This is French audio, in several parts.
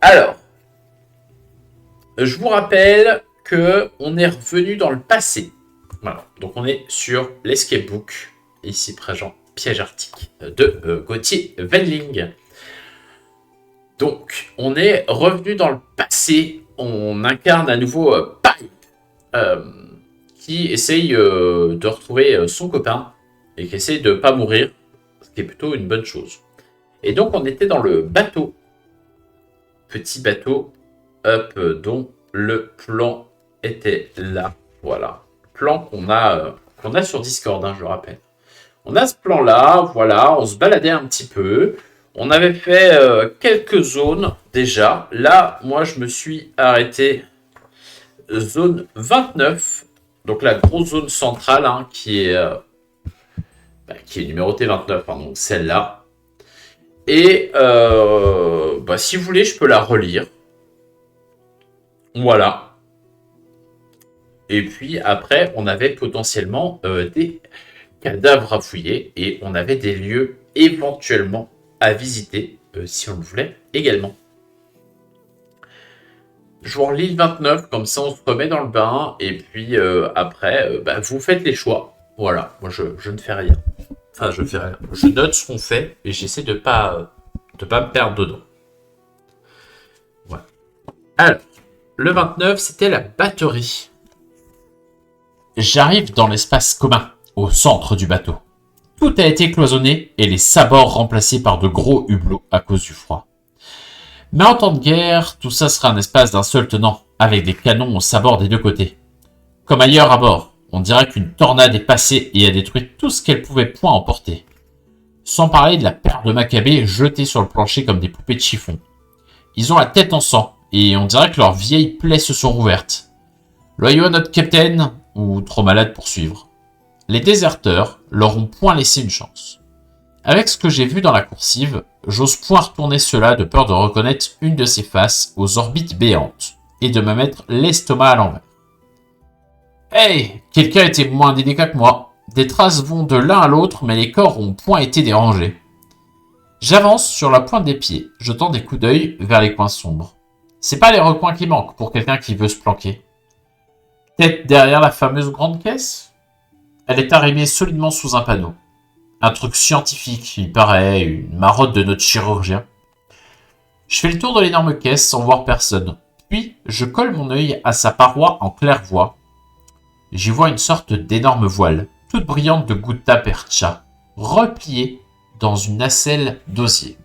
Alors, je vous rappelle que on est revenu dans le passé. Voilà. Donc on est sur l'escape book, ici présent, piège arctique de Gauthier Wendling. Donc on est revenu dans le passé. On incarne à nouveau Pipe, qui essaye de retrouver son copain et qui essaye de ne pas mourir, ce qui est plutôt une bonne chose. Et donc on était dans le bateau, petit bateau, dont le plan était là. Voilà, plan qu'on a sur Discord, hein, je le rappelle. On a ce plan-là, voilà, on se baladait un petit peu. On avait fait quelques zones déjà. Là, moi, je me suis arrêté zone 29. Donc la grosse zone centrale, hein, qui est numérotée 29, hein, donc celle-là. Et si vous voulez, je peux la relire. Voilà. Et puis après, on avait potentiellement des cadavres à fouiller et on avait des lieux éventuellement à visiter si on le voulait également. Je vous relis le 29, comme ça on se remet dans le bain et puis après, vous faites les choix. Voilà, moi je ne fais rien. Enfin, je fais rien. Je note ce qu'on fait et j'essaie de pas me perdre dedans. Voilà. Alors, le 29, c'était la batterie. J'arrive dans l'espace commun, au centre du bateau. Tout a été cloisonné et les sabords remplacés par de gros hublots à cause du froid. Mais en temps de guerre, tout ça sera un espace d'un seul tenant, avec des canons aux sabords des deux côtés. Comme ailleurs à bord, on dirait qu'une tornade est passée et a détruit tout ce qu'elle pouvait point emporter. Sans parler de la paire de macabées jetées sur le plancher comme des poupées de chiffon. Ils ont la tête en sang, et on dirait que leurs vieilles plaies se sont rouvertes. Loyaux à notre capitaine, ou trop malades pour suivre. Les déserteurs leur ont point laissé une chance. Avec ce que j'ai vu dans la coursive, j'ose point retourner cela de peur de reconnaître une de ces faces aux orbites béantes, et de me mettre l'estomac à l'envers. Hey, quelqu'un était moins délicat que moi. Des traces vont de l'un à l'autre, mais les corps ont point été dérangés. J'avance sur la pointe des pieds, jetant des coups d'œil vers les coins sombres. C'est pas les recoins qui manquent pour quelqu'un qui veut se planquer. Peut-être derrière la fameuse grande caisse ? Elle est arrimée solidement sous un panneau. Un truc scientifique, il paraît, une marotte de notre chirurgien. Je fais le tour de l'énorme caisse sans voir personne. Puis, je colle mon œil à sa paroi en claire-voie. J'y vois une sorte d'énorme voile, toute brillante de gutta percha, repliée dans une nacelle d'osier.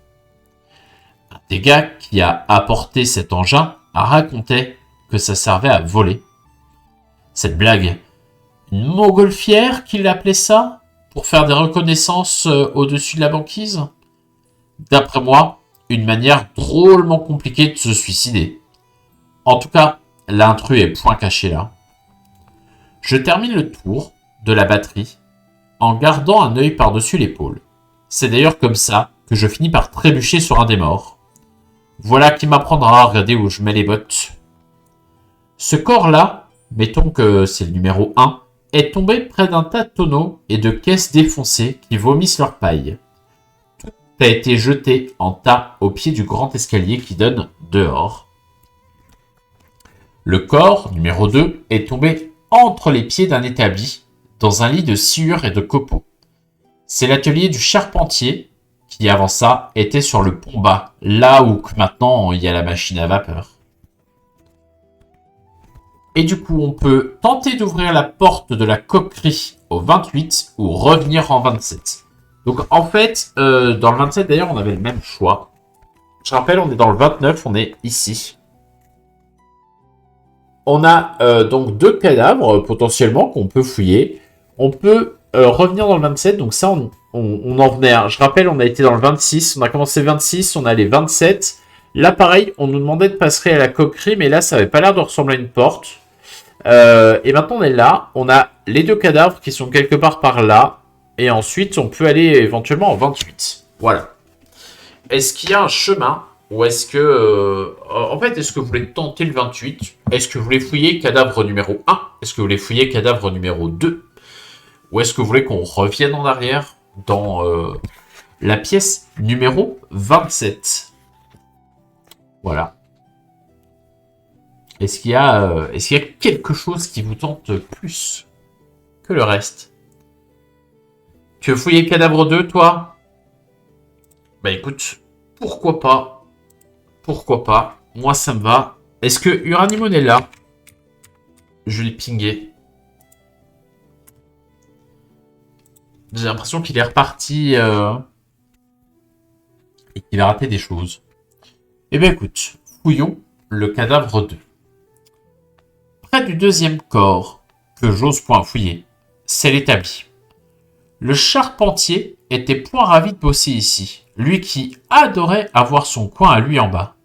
Un des gars qui a apporté cet engin racontait que ça servait à voler. Cette blague, une montgolfière qu'il appelait ça, pour faire des reconnaissances au-dessus de la banquise. D'après moi, une manière drôlement compliquée de se suicider. En tout cas, l'intrus est point caché là. Je termine le tour de la batterie en gardant un œil par-dessus l'épaule. C'est d'ailleurs comme ça que je finis par trébucher sur un des morts. Voilà qui m'apprendra à regarder où je mets les bottes. Ce corps-là, mettons que c'est le numéro 1, est tombé près d'un tas de tonneaux et de caisses défoncées qui vomissent leur paille. Tout a été jeté en tas au pied du grand escalier qui donne dehors. Le corps, numéro 2, est tombé entre les pieds d'un établi, dans un lit de sciure et de copeaux. C'est l'atelier du charpentier qui, avant ça, était sur le pont bas, là où maintenant il y a la machine à vapeur. Et du coup, on peut tenter d'ouvrir la porte de la coquerie au 28 ou revenir en 27. Donc en fait, dans le 27 d'ailleurs, on avait le même choix. Je rappelle, on est dans le 29, on est ici. On a donc 2 cadavres potentiellement qu'on peut fouiller. On peut revenir dans le 27, donc ça on en venait. Je rappelle, on a été dans le 26, on a commencé 26, on a les 27. Là pareil, on nous demandait de passer à la coquerie, mais là ça avait pas l'air de ressembler à une porte. Et maintenant on est là, on a les 2 cadavres qui sont quelque part par là. Et ensuite on peut aller éventuellement en 28. Voilà. Est-ce qu'il y a un chemin ? Ou est-ce que... en fait, est-ce que vous voulez tenter le 28 ? Est-ce que vous voulez fouiller cadavre numéro 1 ? Est-ce que vous voulez fouiller cadavre numéro 2 ? Ou est-ce que vous voulez qu'on revienne en arrière dans la pièce numéro 27 ? Voilà. est-ce qu'il y a quelque chose qui vous tente plus que le reste? Tu veux fouiller le cadavre 2, toi? Bah écoute, pourquoi pas? Pourquoi pas? Moi, ça me va. Est-ce que Uranimon est là? Je l'ai pingé. J'ai l'impression qu'il est reparti et qu'il a raté des choses. Eh bien écoute, fouillons le cadavre 2. Près du deuxième corps, que j'ose point fouiller, c'est l'établi. Le charpentier était point ravi de bosser ici, lui qui adorait avoir son coin à lui en bas.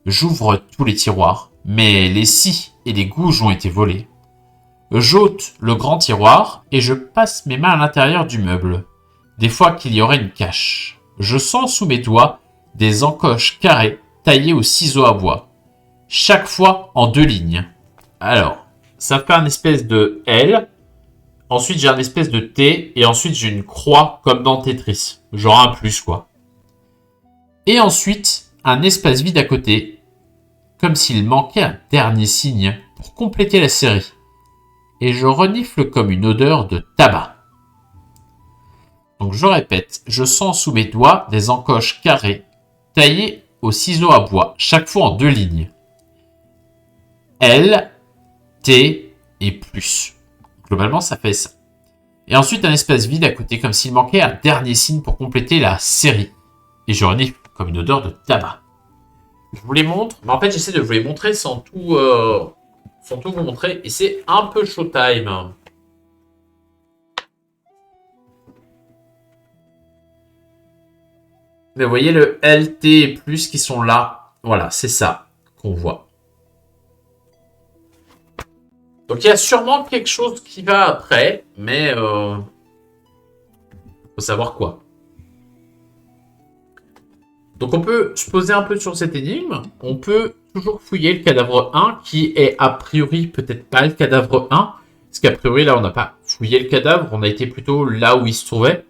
J'ouvre tous les tiroirs, mais les scies et les gouges ont été volés. J'ôte le grand tiroir et je passe mes mains à l'intérieur du meuble. Des fois qu'il y aurait une cache. Je sens sous mes doigts des encoches carrées taillées au ciseau à bois. Chaque fois en 2 lignes. Alors, ça fait un espèce de L. Ensuite, j'ai un espèce de T. Et ensuite, j'ai une croix comme dans Tetris. Genre un plus, quoi. Et ensuite, un espace vide à côté. Comme s'il manquait un dernier signe pour compléter la série. Et je renifle comme une odeur de tabac. Donc je répète, je sens sous mes doigts des encoches carrées, taillées au ciseau à bois, chaque fois en 2 lignes. L, T et plus. Globalement, ça fait ça. Et ensuite, un espace vide à côté, comme s'il manquait un dernier signe pour compléter la série. Et je renifle comme une odeur de tabac. Je vous les montre, mais en fait, j'essaie de vous les montrer sans tout vous montrer. Et c'est un peu showtime. Mais vous voyez le LT et plus qui sont là. Voilà, c'est ça qu'on voit. Donc il y a sûrement quelque chose qui va après, mais faut savoir quoi. Donc on peut se poser un peu sur cette énigme. On peut toujours fouiller le cadavre 1, qui est a priori peut-être pas le cadavre 1. Parce qu'a priori là on n'a pas fouillé le cadavre, on a été plutôt là où il se trouvait.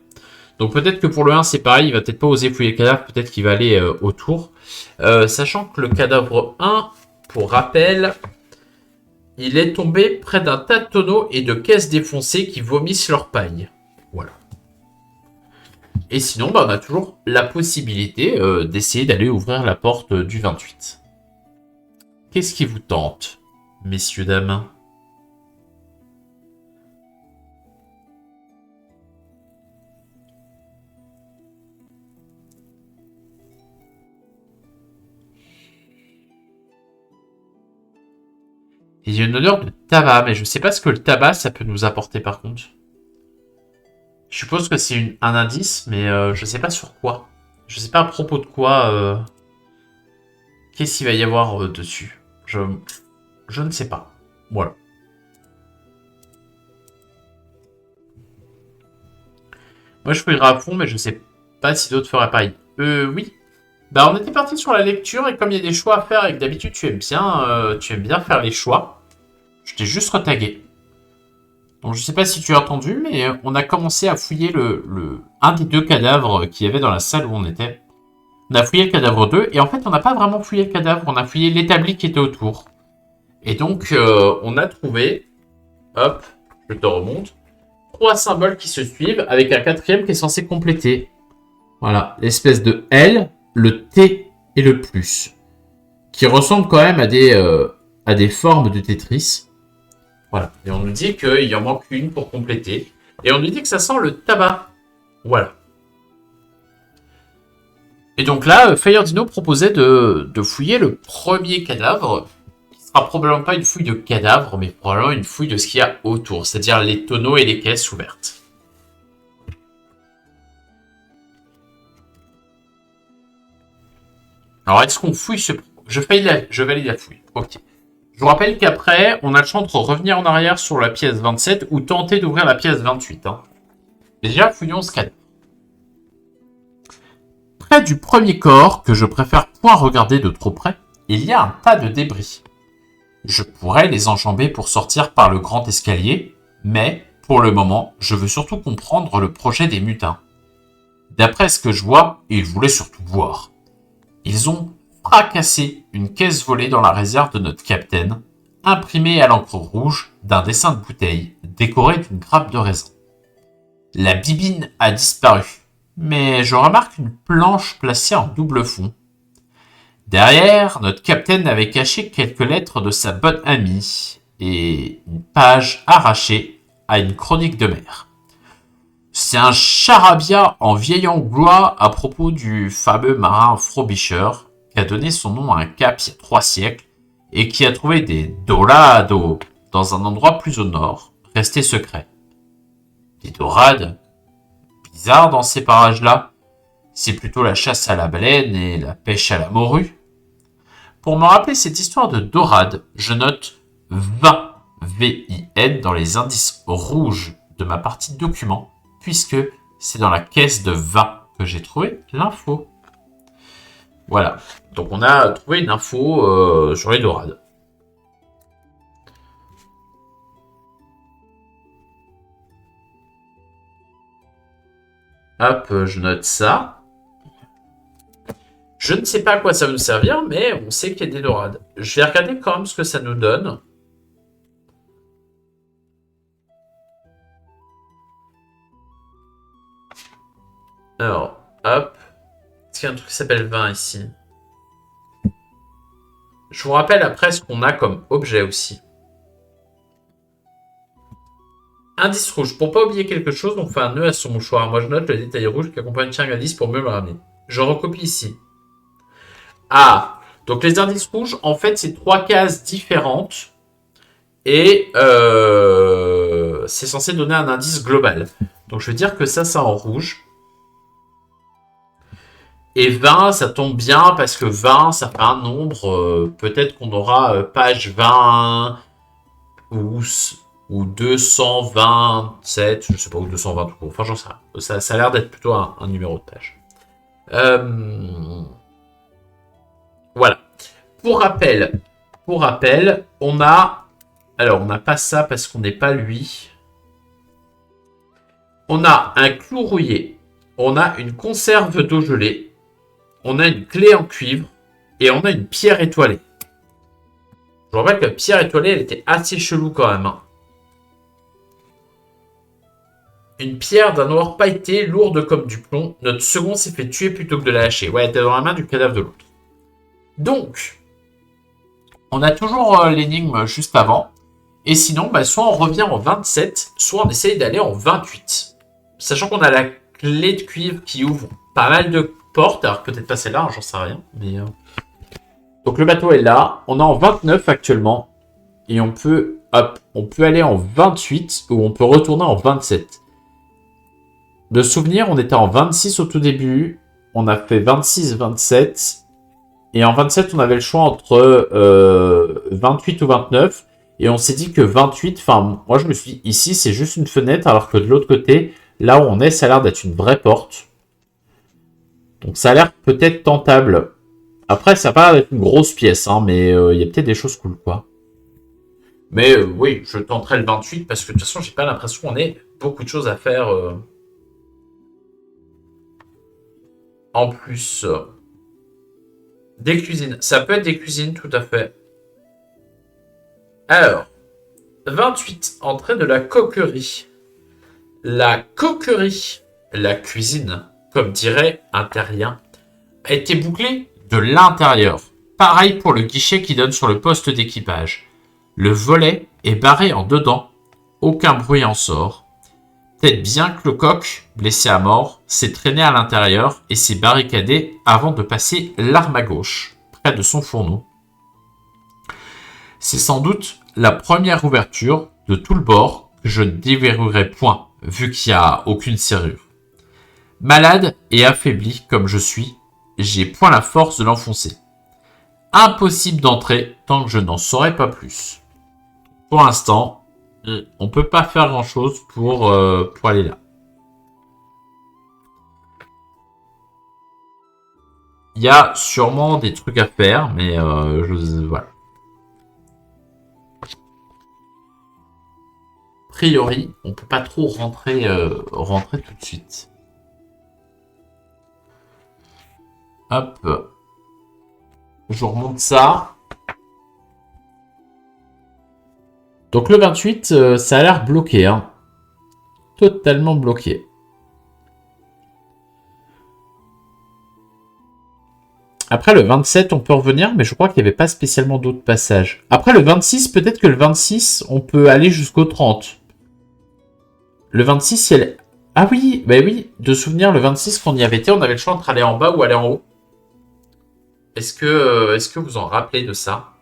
Donc peut-être que pour le 1 c'est pareil, il va peut-être pas oser fouiller le cadavre, peut-être qu'il va aller autour. Sachant que le cadavre 1, pour rappel, il est tombé près d'un tas de tonneaux et de caisses défoncées qui vomissent leur paille. Voilà. Et sinon, on a toujours la possibilité d'essayer d'aller ouvrir la porte du 28. Qu'est-ce qui vous tente, messieurs, dames? Il y a une odeur de tabac, mais je ne sais pas ce que le tabac, ça peut nous apporter par contre. Je suppose que c'est un indice, mais je ne sais pas sur quoi. Je ne sais pas à propos de quoi. Qu'est-ce qu'il va y avoir dessus. Je ne sais pas. Voilà. Moi, je fouillerai à fond, mais je ne sais pas si d'autres feraient pareil. Oui. Bah, on était parti sur la lecture, et comme il y a des choix à faire, et que d'habitude, tu aimes bien faire les choix, je t'ai juste retagué. Donc je sais pas si tu as entendu, mais on a commencé à fouiller un des 2 cadavres qu'il y avait dans la salle où on était. On a fouillé le cadavre 2, et en fait on n'a pas vraiment fouillé le cadavre, on a fouillé l'établi qui était autour. Et donc on a trouvé, hop, je te remonte, 3 symboles qui se suivent, avec un 4e qui est censé compléter. Voilà, l'espèce de L, le T et le plus. Qui ressemblent quand même à des formes de Tetris. Voilà. Et on nous dit qu'il en manque une pour compléter. Et on nous dit que ça sent le tabac. Voilà. Et donc là, Fire Dino proposait de fouiller le premier cadavre. Qui sera probablement pas une fouille de cadavre, mais probablement une fouille de ce qu'il y a autour. C'est-à-dire les tonneaux et les caisses ouvertes. Alors, est-ce qu'on fouille ce... Je valide la fouille. Ok. Je vous rappelle qu'après, on a le choix de revenir en arrière sur la pièce 27 ou tenter d'ouvrir la pièce 28. Déjà, fouillons ce cadavre. Près du premier corps, que je préfère point regarder de trop près, il y a un tas de débris. Je pourrais les enjamber pour sortir par le grand escalier, mais, pour le moment, je veux surtout comprendre le projet des mutins. D'après ce que je vois, ils voulaient surtout boire. Ils ont fracasser une caisse volée dans la réserve de notre capitaine, imprimée à l'encre rouge d'un dessin de bouteille décoré d'une grappe de raisin. La bibine a disparu, mais je remarque une planche placée en double fond. Derrière, notre capitaine avait caché quelques lettres de sa bonne amie et une page arrachée à une chronique de mer. C'est un charabia en vieil anglois à propos du fameux marin Frobisher qui a donné son nom à un cap il y a 3 siècles et qui a trouvé des dorados dans un endroit plus au nord, resté secret. Des dorades? Bizarre dans ces parages-là. C'est plutôt la chasse à la baleine et la pêche à la morue. Pour me rappeler cette histoire de dorade, je note 20 VIN dans les indices rouges de ma partie document, puisque c'est dans la caisse de 20 que j'ai trouvé l'info. Voilà, donc on a trouvé une info sur les dorades. Hop, je note ça. Je ne sais pas à quoi ça va nous servir, mais on sait qu'il y a des dorades. Je vais regarder quand même ce que ça nous donne. Alors, hop. Est-ce qu'il y a un truc qui s'appelle 20 ici? Je vous rappelle après ce qu'on a comme objet aussi. Indice rouge. Pour pas oublier quelque chose, on fait un nœud à son mouchoir. Moi, je note le détail rouge qui accompagne chaque indice pour mieux le ramener. Je recopie ici. Ah, donc les indices rouges, en fait, c'est 3 cases différentes. Et c'est censé donner un indice global. Donc, je vais dire que ça en rouge. Et 20, ça tombe bien parce que 20, ça fait un nombre. Peut-être qu'on aura page 20 ou 227, je sais pas, ou 220 tout court. Enfin, j'en sais rien. Ça a l'air d'être plutôt un numéro de page. Voilà. Pour rappel, on a... Alors, on n'a pas ça parce qu'on n'est pas lui. On a un clou rouillé. On a une conserve d'eau gelée. On a une clé en cuivre. Et on a une pierre étoilée. Je vous rappelle que la pierre étoilée, elle était assez chelou quand même. Hein. Une pierre d'un noir pailleté, lourde comme du plomb. Notre second s'est fait tuer plutôt que de la lâcher. Ouais, elle était dans la main du cadavre de l'autre. Donc, on a toujours l'énigme juste avant. Et sinon, soit on revient en 27, soit on essaye d'aller en 28. Sachant qu'on a la clé de cuivre qui ouvre pas mal de portes. Alors peut-être pas celle-là, j'en sais rien. Mais donc le bateau est là. On est en 29 actuellement. Et on peut aller en 28 ou on peut retourner en 27. De souvenir, on était en 26 au tout début. On a fait 26, 27. Et en 27, on avait le choix entre 28 ou 29. Et on s'est dit que 28, moi je me suis dit, ici c'est juste une fenêtre, alors que de l'autre côté, là où on est, ça a l'air d'être une vraie porte. Donc ça a l'air peut-être tentable. Après, ça n'a pas l'air d'être une grosse pièce, hein, mais il y a peut-être des choses cool, quoi. Mais oui, je tenterai le 28, parce que de toute façon, j'ai pas l'impression qu'on ait beaucoup de choses à faire en plus. Des cuisines. Ça peut être des cuisines, tout à fait. Alors, 28, entrée de la coquerie. La coquerie, la cuisine, comme dirait un terrien, a été bouclée de l'intérieur. Pareil pour le guichet qui donne sur le poste d'équipage. Le volet est barré en dedans. Aucun bruit en sort. Peut-être bien que le coq, blessé à mort, s'est traîné à l'intérieur et s'est barricadé avant de passer l'arme à gauche, près de son fourneau. C'est sans doute la première ouverture de tout le bord que je ne déverrouillerai point, vu qu'il n'y a aucune serrure. Malade et affaibli comme je suis, j'ai point la force de l'enfoncer. Impossible d'entrer tant que je n'en saurai pas plus. Pour l'instant, on ne peut pas faire grand-chose pour aller là. Il y a sûrement des trucs à faire, mais voilà. A priori, on peut pas trop rentrer tout de suite. Hop. Je vous remonte ça. Donc le 28, ça a l'air bloqué. Hein. Totalement bloqué. Après le 27, on peut revenir, mais je crois qu'il n'y avait pas spécialement d'autres passages. Après le 26, peut-être que le 26, on peut aller jusqu'au 30. Le 26, il y a... Ah oui, bah oui, de souvenir, le 26, qu'on y avait été, on avait le choix entre aller en bas ou aller en haut. Est-ce que vous en rappelez de ça?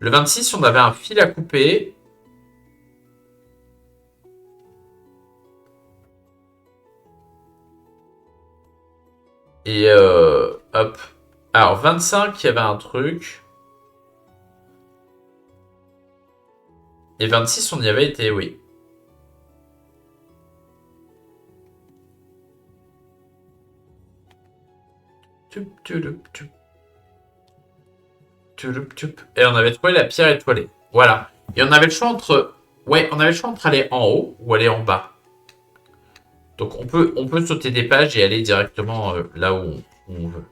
Le 26, on avait un fil à couper. Et hop. Alors, 25, il y avait un truc. Et 26, on y avait été, oui. Et on avait trouvé la pierre étoilée. Voilà. Et on avait le choix entre... Ouais, on avait le choix entre aller en haut ou aller en bas. Donc on peut sauter des pages et aller directement là où on veut.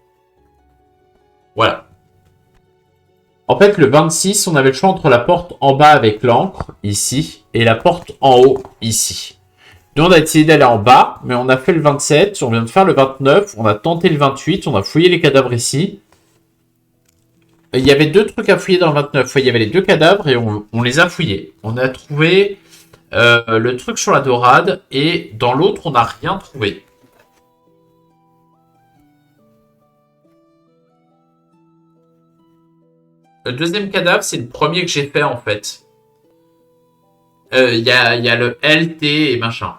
Voilà. En fait, le 26, on avait le choix entre la porte en bas avec l'encre, ici, et la porte en haut, ici. Nous, on a essayé d'aller en bas, mais on a fait le 27, on vient de faire le 29, on a tenté le 28, on a fouillé les cadavres ici. Il y avait deux trucs à fouiller dans le 29. Il y avait les deux cadavres et on les a fouillés. On a trouvé le truc sur la dorade et dans l'autre, on n'a rien trouvé. Le deuxième cadavre, c'est le premier que j'ai fait en fait. Il y a le LT et machin.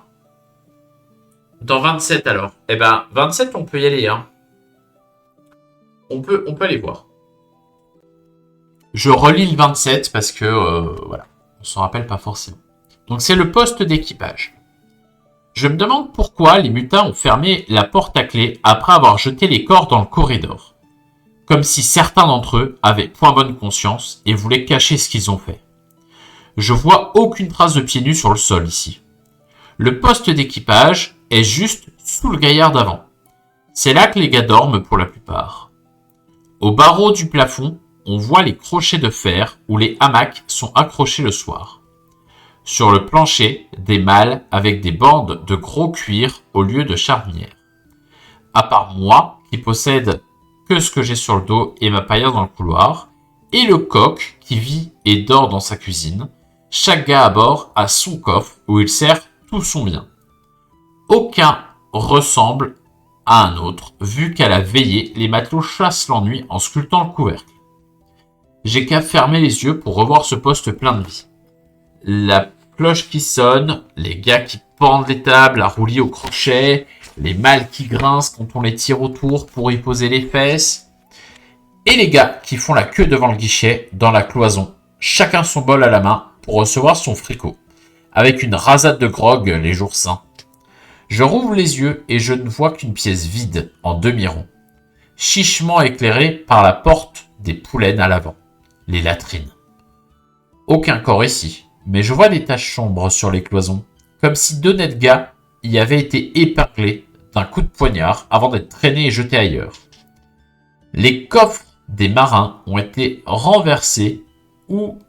Dans 27 alors. Eh ben, 27, on peut y aller. Hein. On peut aller voir. Je relis le 27 parce que, voilà, on s'en rappelle pas forcément. Donc c'est le poste d'équipage. Je me demande pourquoi les mutins ont fermé la porte à clé après avoir jeté les corps dans le corridor. Comme si certains d'entre eux avaient point bonne conscience et voulaient cacher ce qu'ils ont fait. Je vois aucune trace de pieds nus sur le sol ici. Le poste d'équipage est juste sous le gaillard d'avant. C'est là que les gars dorment pour la plupart. Au barreau du plafond, on voit les crochets de fer où les hamacs sont accrochés le soir. Sur le plancher, des malles avec des bandes de gros cuir au lieu de charnières. À part moi, qui possède que ce que j'ai sur le dos et ma paillasse dans le couloir, et le coq qui vit et dort dans sa cuisine, chaque gars à bord a son coffre où il sert tout son bien. Aucun ressemble à un autre, vu qu'à la veillée, les matelots chassent l'ennui en sculptant le couvercle. J'ai qu'à fermer les yeux pour revoir ce poste plein de vie. La cloche qui sonne, les gars qui pendent les tables à roulis au crochet, les mâles qui grincent quand on les tire autour pour y poser les fesses, et les gars qui font la queue devant le guichet dans la cloison, chacun son bol à la main pour recevoir son fricot, avec une rasade de grog les jours sains. Je rouvre les yeux et je ne vois qu'une pièce vide en demi-rond, chichement éclairée par la porte des poulaines à l'avant, les latrines. Aucun corps ici, mais je vois des taches sombres sur les cloisons, comme si deux nets gars y avaient été épinglés d'un coup de poignard avant d'être traînés et jetés ailleurs. Les coffres des marins ont été renversés ou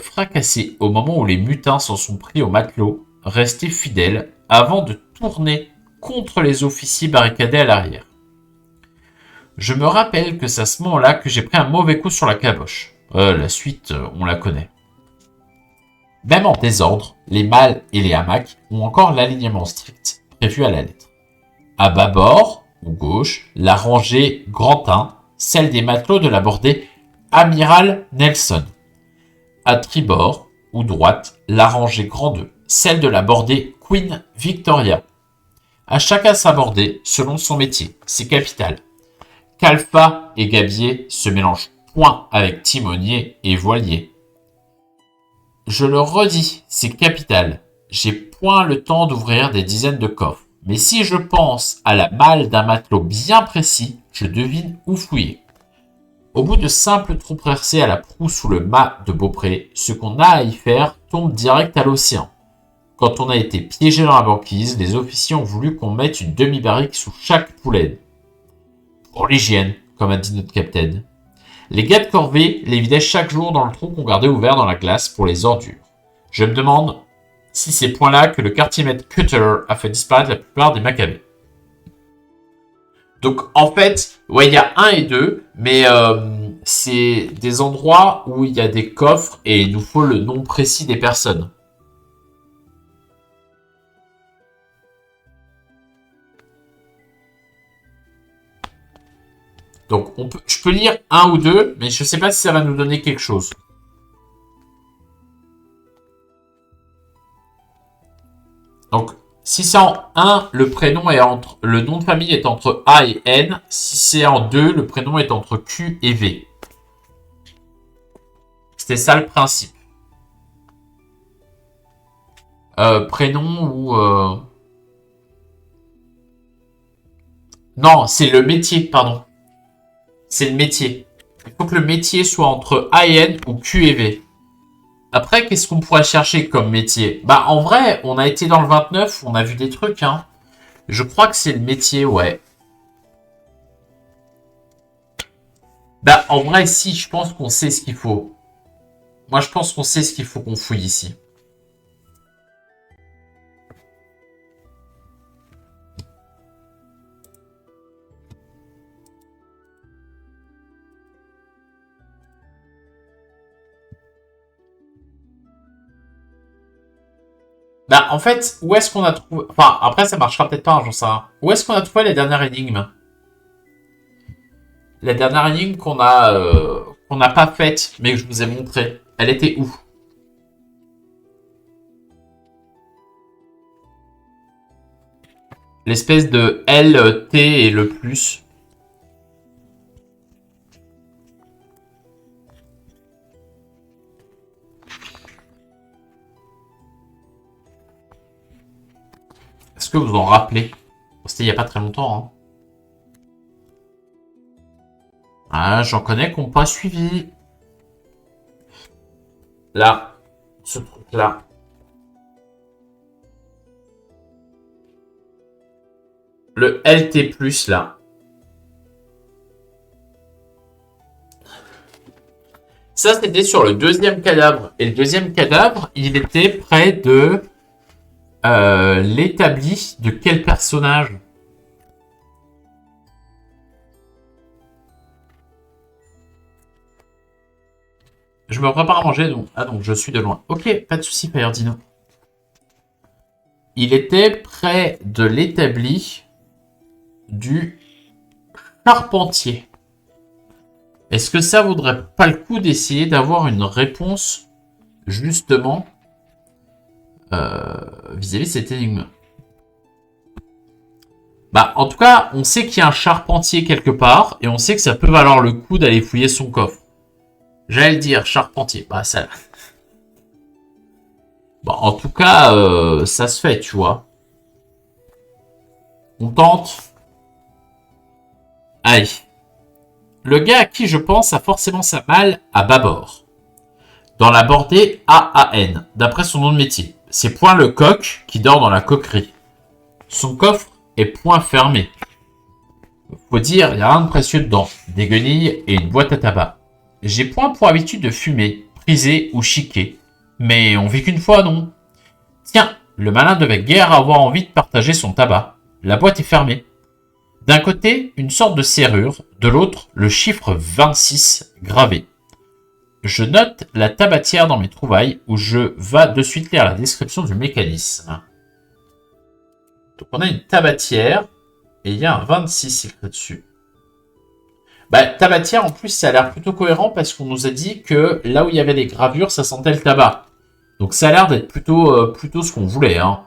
fracassés au moment où les mutins s'en sont pris aux matelots, restés fidèles avant de tourner contre les officiers barricadés à l'arrière. Je me rappelle que c'est à ce moment-là que j'ai pris un mauvais coup sur la caboche. La suite, on la connaît. Même en désordre, les malles et les hamacs ont encore l'alignement strict prévu à la lettre. À bâbord, ou gauche, la rangée Grand 1, celle des matelots de la bordée Amiral Nelson. À tribord, ou droite, la rangée Grand 2, celle de la bordée Queen Victoria. À chacun sa bordée, selon son métier, c'est capital. Qu'Alpha et Gabier se mélangent point avec timonier et voilier. Je le redis, c'est capital. J'ai point le temps d'ouvrir des dizaines de coffres. Mais si je pense à la malle d'un matelot bien précis, je devine où fouiller. Au bout de simples trous percés à la proue sous le mât de Beaupré, ce qu'on a à y faire tombe direct à l'océan. Quand on a été piégé dans la banquise, les officiers ont voulu qu'on mette une demi-barrique sous chaque poulaine. Pour l'hygiène, comme a dit notre capitaine. Les gars de corvée les vidaient chaque jour dans le trou qu'on gardait ouvert dans la glace pour les ordures. Je me demande si c'est point-là que le quartier-maître Cutter a fait disparaître la plupart des Maccabées. Donc en fait, ouais, il y a 1 et 2, mais c'est des endroits où il y a des coffres et il nous faut le nom précis des personnes. Donc je peux lire 1 ou 2, mais je ne sais pas si ça va nous donner quelque chose. Donc, si c'est en 1, le nom de famille est entre A et N. Si c'est en 2, le prénom est entre Q et V. C'était ça le principe. Prénom ou... Non, c'est le métier, pardon. C'est le métier. Il faut que le métier soit entre A et N ou Q et V. Après, qu'est-ce qu'on pourrait chercher comme métier? Bah, en vrai, on a été dans le 29, on a vu des trucs, hein. Je crois que c'est le métier, ouais. Bah, en vrai, si, je pense qu'on sait ce qu'il faut. Moi, je pense qu'on sait ce qu'il faut qu'on fouille ici. Bah, en fait, où est-ce qu'on a trouvé... Enfin, après, ça marchera peut-être pas, j'en sais rien. Où est-ce qu'on a trouvé la dernière énigme? La dernière énigme qu'on n'a pas faite, mais que je vous ai montrée. Elle était où? L'espèce de L, T et le plus. Est-ce que vous en rappelez? C'était il n'y a pas très longtemps, hein. Ah, j'en connais qui n'ont pas suivi. Là, ce truc-là. Le LT+, là. Ça, c'était sur le deuxième cadavre. Et le deuxième cadavre, il était près de l'établi de quel personnage? Je me prépare à manger, donc... Ah, donc je suis de loin. Ok, pas de souci, Fire Dino. Il était près de l'établi du charpentier. Est-ce que ça vaudrait pas le coup d'essayer d'avoir une réponse, justement, vis-à-vis de cette énigme? Bah, en tout cas, on sait qu'il y a un charpentier quelque part, et on sait que ça peut valoir le coup d'aller fouiller son coffre. J'allais le dire, charpentier. Bah, ça... Bon, en tout cas, ça se fait, tu vois. On tente. Allez. Le gars à qui je pense a forcément sa malle à bâbord. Dans la bordée AAN, d'après son nom de métier. C'est point le coq qui dort dans la coquerie. Son coffre est point fermé. Faut dire, il n'y a rien de précieux dedans. Des guenilles et une boîte à tabac. J'ai point pour habitude de fumer, priser ou chiquer. Mais on vit qu'une fois, non? Tiens, le malin devait guère avoir envie de partager son tabac. La boîte est fermée. D'un côté, une sorte de serrure, de l'autre, le chiffre 26 gravé. Je note la tabatière dans mes trouvailles où je vais de suite lire la description du mécanisme. Donc on a une tabatière et il y a un 26 écrit dessus. Bah, tabatière, en plus, ça a l'air plutôt cohérent parce qu'on nous a dit que là où il y avait des gravures, ça sentait le tabac. Donc ça a l'air d'être plutôt ce qu'on voulait, hein.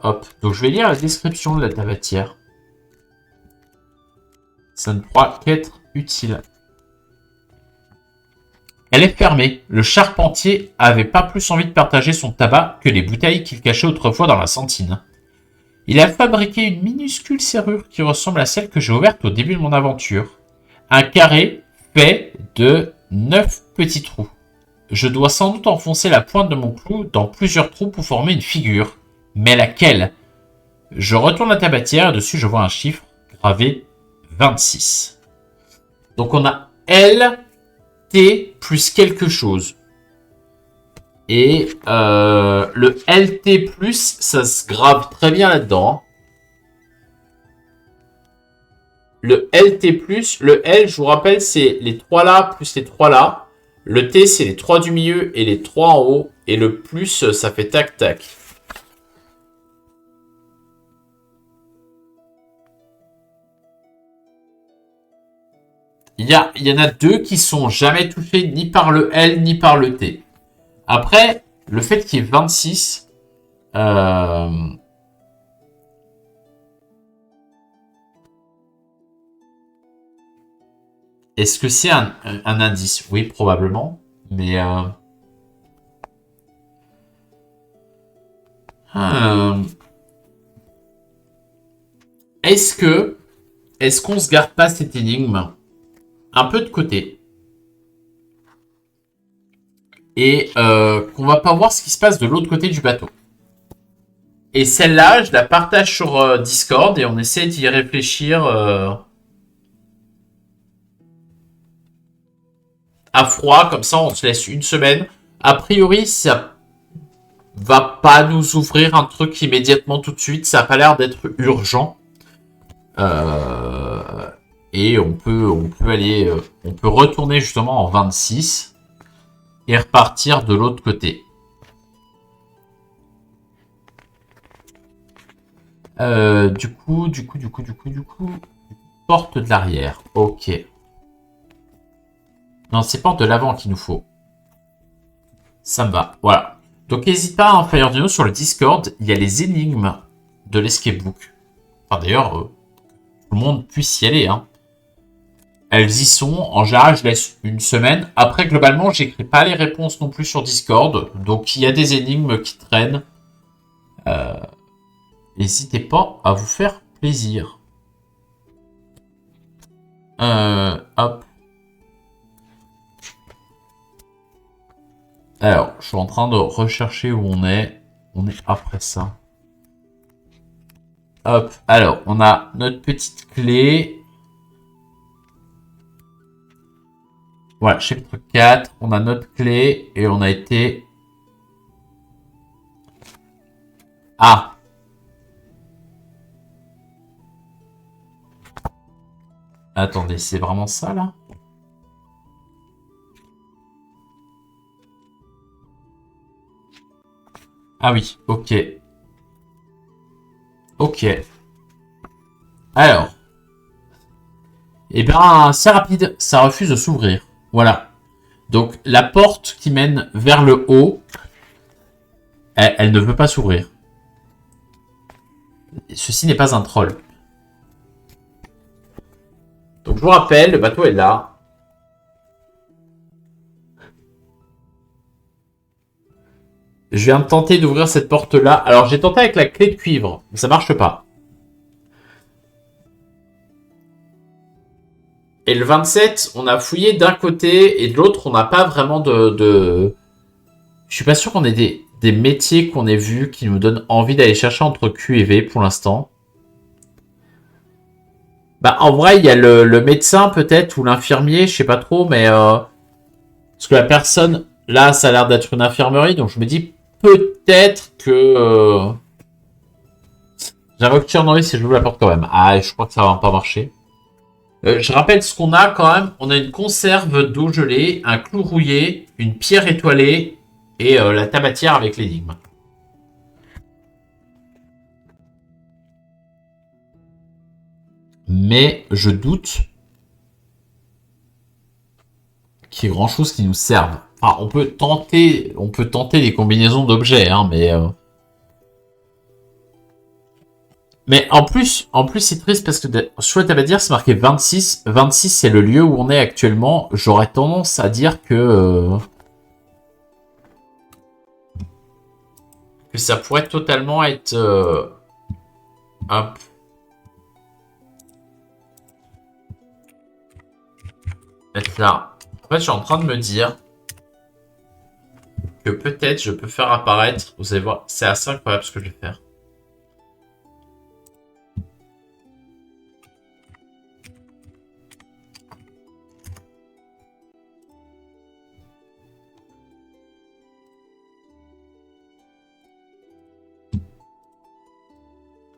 Hop. Donc je vais lire la description de la tabatière. Ça ne pourra qu'être utile. Elle est fermée. Le charpentier avait pas plus envie de partager son tabac que les bouteilles qu'il cachait autrefois dans la sentine. Il a fabriqué une minuscule serrure qui ressemble à celle que j'ai ouverte au début de mon aventure. Un carré fait de 9 petits trous. Je dois sans doute enfoncer la pointe de mon clou dans plusieurs trous pour former une figure. Mais laquelle? Je retourne la tabatière et dessus, je vois un chiffre gravé 26. Donc, on a L, T plus quelque chose. Et le LT+, ça se grave très bien là-dedans. Le LT+, le L, je vous rappelle, c'est les 3 là plus les 3 là. Le T, c'est les 3 du milieu et les 3 en haut. Et le plus, ça fait tac-tac. Il y en a deux qui sont jamais touchés ni par le L ni par le T. Après, le fait qu'il y ait 26, est-ce que c'est un indice? Oui, probablement. Mais est-ce qu'on se garde pas cette énigme un peu de côté et qu'on va pas voir ce qui se passe de l'autre côté du bateau? Et celle-là, je la partage sur Discord et on essaie d'y réfléchir à froid, comme ça on se laisse une semaine. A priori, ça va pas nous ouvrir un truc immédiatement tout de suite, ça a pas l'air d'être urgent. Et on peut aller, on peut retourner justement en 26 et repartir de l'autre côté. Du coup, porte de l'arrière. Ok. Non, c'est porte de l'avant qu'il nous faut. Ça me va. Voilà. Donc, n'hésite pas à en faire du sur le Discord. Il y a les énigmes de l'escape book. Enfin, d'ailleurs, tout le monde puisse y aller. Hein. Elles y sont. En général, je laisse une semaine. Après, globalement, j'écris pas les réponses non plus sur Discord. Donc, il y a des énigmes qui traînent. N'hésitez pas à vous faire plaisir. Hop. Alors, je suis en train de rechercher où on est. On est après ça. Hop. Alors, on a notre petite clé. Voilà, chapitre 4. On a notre clé et on a été... Ah. Attendez, c'est vraiment ça, là? Ah oui, ok. Ok. Alors. Eh bien, c'est rapide, ça refuse de s'ouvrir. Voilà. Donc, la porte qui mène vers le haut, elle ne veut pas s'ouvrir. Ceci n'est pas un troll. Donc, je vous rappelle, le bateau est là. Je viens de tenter d'ouvrir cette porte-là. Alors, j'ai tenté avec la clé de cuivre, mais ça marche pas. Et le 27, on a fouillé d'un côté et de l'autre, on n'a pas vraiment de... Je suis pas sûr qu'on ait des métiers qu'on ait vus qui nous donnent envie d'aller chercher entre Q et V pour l'instant. Bah, en vrai, il y a le médecin peut-être ou l'infirmier, je sais pas trop, mais... parce que la personne, là, ça a l'air d'être une infirmerie, donc je me dis peut-être que... J'invoque Tchernobyl si j'ouvre la porte quand même. Ah, je crois que ça va pas marcher. Je rappelle ce qu'on a quand même. On a une conserve d'eau gelée, un clou rouillé, une pierre étoilée et la tabatière avec l'énigme. Mais je doute qu'il y ait grand chose qui nous serve. Enfin, on peut tenter des combinaisons d'objets, hein, mais... Mais en plus c'est triste parce que sur la tabatière, c'est marqué 26. 26, c'est le lieu où on est actuellement. J'aurais tendance à dire que ça pourrait totalement être... hop. Être là. En fait, je suis en train de me dire que peut-être je peux faire apparaître... Vous allez voir, c'est assez incroyable ce que je vais faire.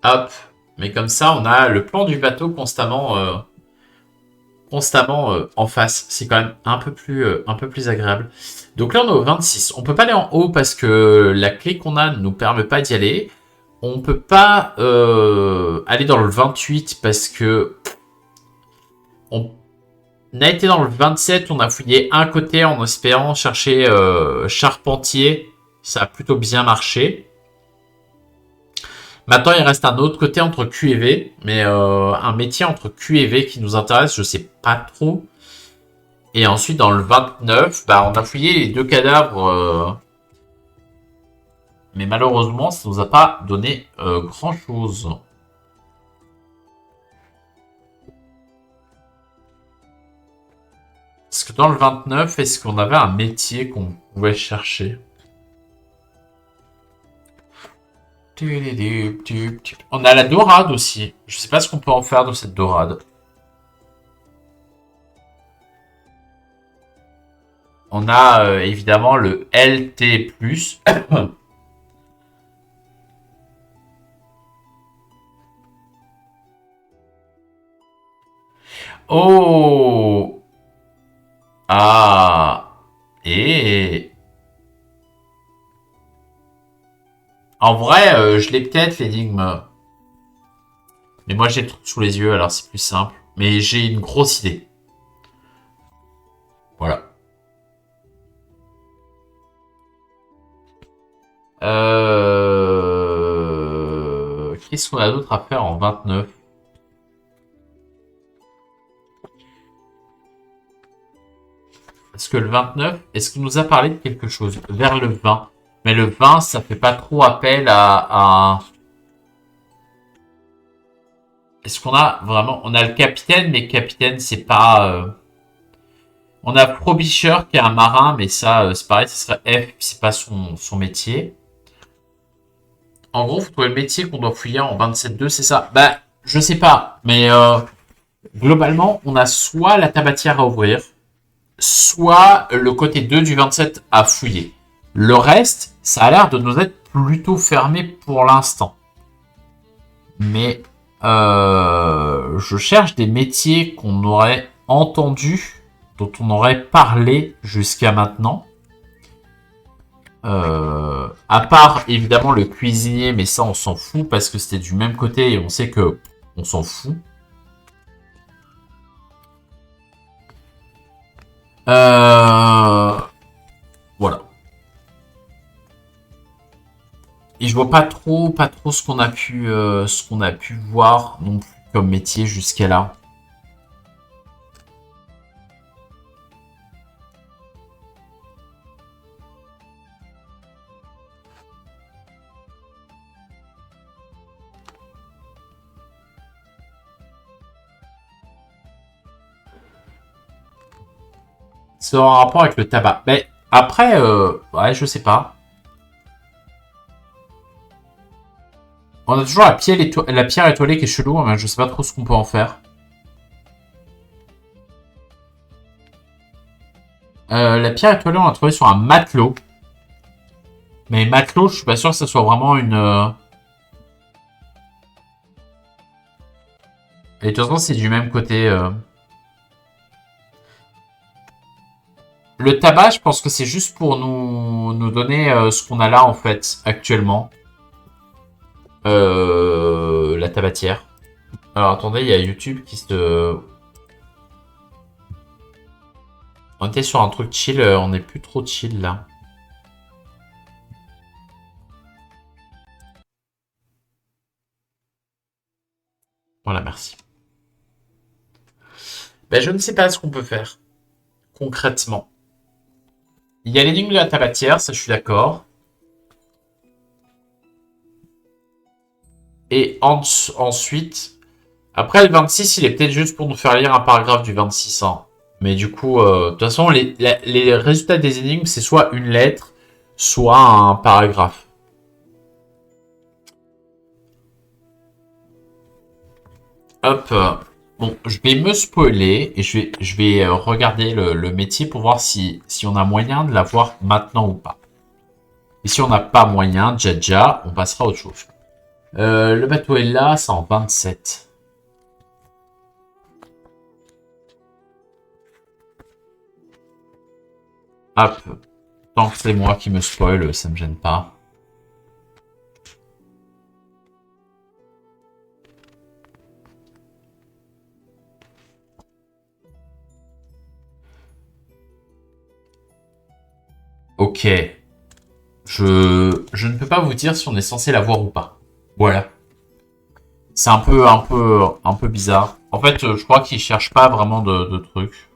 Hop. Mais comme ça, on a le plan du bateau constamment en face. C'est quand même un peu plus agréable. Donc là, on est au 26. On peut pas aller en haut parce que la clé qu'on a ne nous permet pas d'y aller. On peut pas aller dans le 28 parce que on a été dans le 27. On a fouillé un côté en espérant chercher charpentier. Ça a plutôt bien marché. Maintenant, il reste un autre côté entre Q et V, mais un métier entre Q et V qui nous intéresse, je sais pas trop. Et ensuite, dans le 29, bah, on a fouillé les deux cadavres, mais malheureusement, ça nous a pas donné grand-chose. Parce que dans le 29, est-ce qu'on avait un métier qu'on pouvait chercher? On a la dorade aussi. Je sais pas ce qu'on peut en faire de cette dorade. On a évidemment le LT+. Oh. Ah. Et... En vrai, je l'ai peut-être l'énigme. Mais moi j'ai le truc sous les yeux, alors c'est plus simple. Mais j'ai une grosse idée. Voilà. Qu'est-ce qu'on a d'autre à faire en 29? Est-ce que le 29, est-ce qu'il nous a parlé de quelque chose vers le 20? Mais le 20, ça fait pas trop appel à... Est-ce qu'on a vraiment... On a le capitaine, mais capitaine, c'est pas... On a Frobisher qui est un marin, mais ça, c'est pareil, ce serait F, c'est pas son métier. En gros, vous trouvez le métier qu'on doit fouiller en 27.2, c'est ça? Bah, je sais pas, mais globalement, on a soit la tabatière à ouvrir, soit le côté 2 du 27 à fouiller. Le reste, ça a l'air de nous être plutôt fermé pour l'instant. Mais je cherche des métiers qu'on aurait entendus, dont on aurait parlé jusqu'à maintenant. À part évidemment le cuisinier, mais ça on s'en fout parce que c'était du même côté et on sait que on s'en fout. Voilà. Et je vois pas trop ce qu'on a pu voir non plus comme métier jusqu'à là. C'est en rapport avec le tabac. Mais après, ouais, je sais pas. On a toujours la pierre étoilée qui est chelou, mais je sais pas trop ce qu'on peut en faire. La pierre étoilée, on l'a trouvée sur un matelot. Mais matelot, je suis pas sûr que ça soit vraiment une... Et de toute façon, c'est du même côté. Le tabac, je pense que c'est juste pour nous donner ce qu'on a là, en fait, actuellement. La tabatière. Alors, attendez, il y a YouTube qui se... On était sur un truc chill, on n'est plus trop chill, là. Voilà, merci. Ben, je ne sais pas ce qu'on peut faire, concrètement. Il y a l'énigme de la tabatière, ça je suis d'accord. Et ensuite, après le 26, il est peut-être juste pour nous faire lire un paragraphe du 26. Hein. Mais du coup, de toute façon, les résultats des énigmes, c'est soit une lettre, soit un paragraphe. Hop. Bon, je vais me spoiler et je vais regarder le métier pour voir si on a moyen de l'avoir maintenant ou pas. Et si on n'a pas moyen, déjà, on passera à autre chose. Le bateau est là, c'est en 27. Hop. Tant que c'est moi qui me spoil, ça me gêne pas. Ok. Je ne peux pas vous dire si on est censé la voir ou pas. Voilà. C'est un peu bizarre. En fait, je crois qu'ils cherchent pas vraiment de trucs.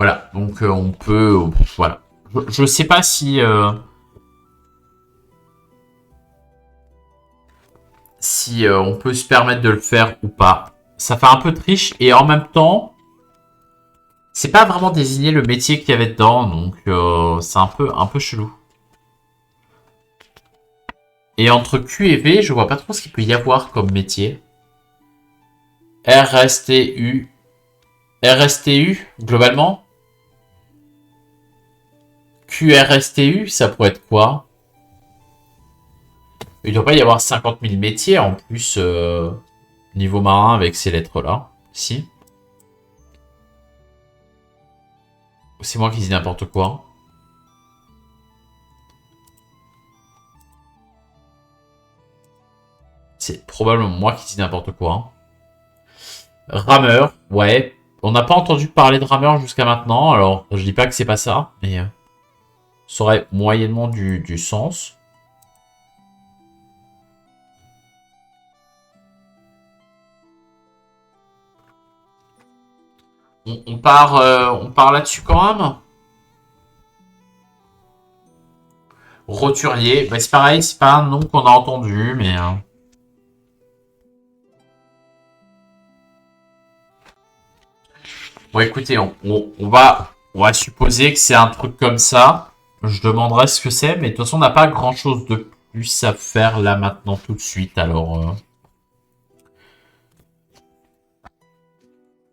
Voilà. Donc on peut, voilà. Je sais pas si on peut se permettre de le faire ou pas. Ça fait un peu triche et en même temps, c'est pas vraiment désigné le métier qu'il y avait dedans, donc c'est un peu chelou. Et entre Q et V, je vois pas trop ce qu'il peut y avoir comme métier. RSTU. RSTU, globalement. QRSTU, ça pourrait être quoi? Il doit pas y avoir 50 000 métiers en plus niveau marin avec ces lettres-là. Si. C'est moi qui dis n'importe quoi. C'est probablement moi qui dis n'importe quoi. Rameur, ouais. On n'a pas entendu parler de rameur jusqu'à maintenant, alors je dis pas que c'est pas ça, mais ça aurait moyennement du sens. On part là-dessus quand même. Roturier, bah, c'est pareil, c'est pas un nom qu'on a entendu, mais... Bon, écoutez, on va supposer que c'est un truc comme ça. Je demanderai ce que c'est, mais de toute façon, on n'a pas grand-chose de plus à faire là maintenant tout de suite, alors...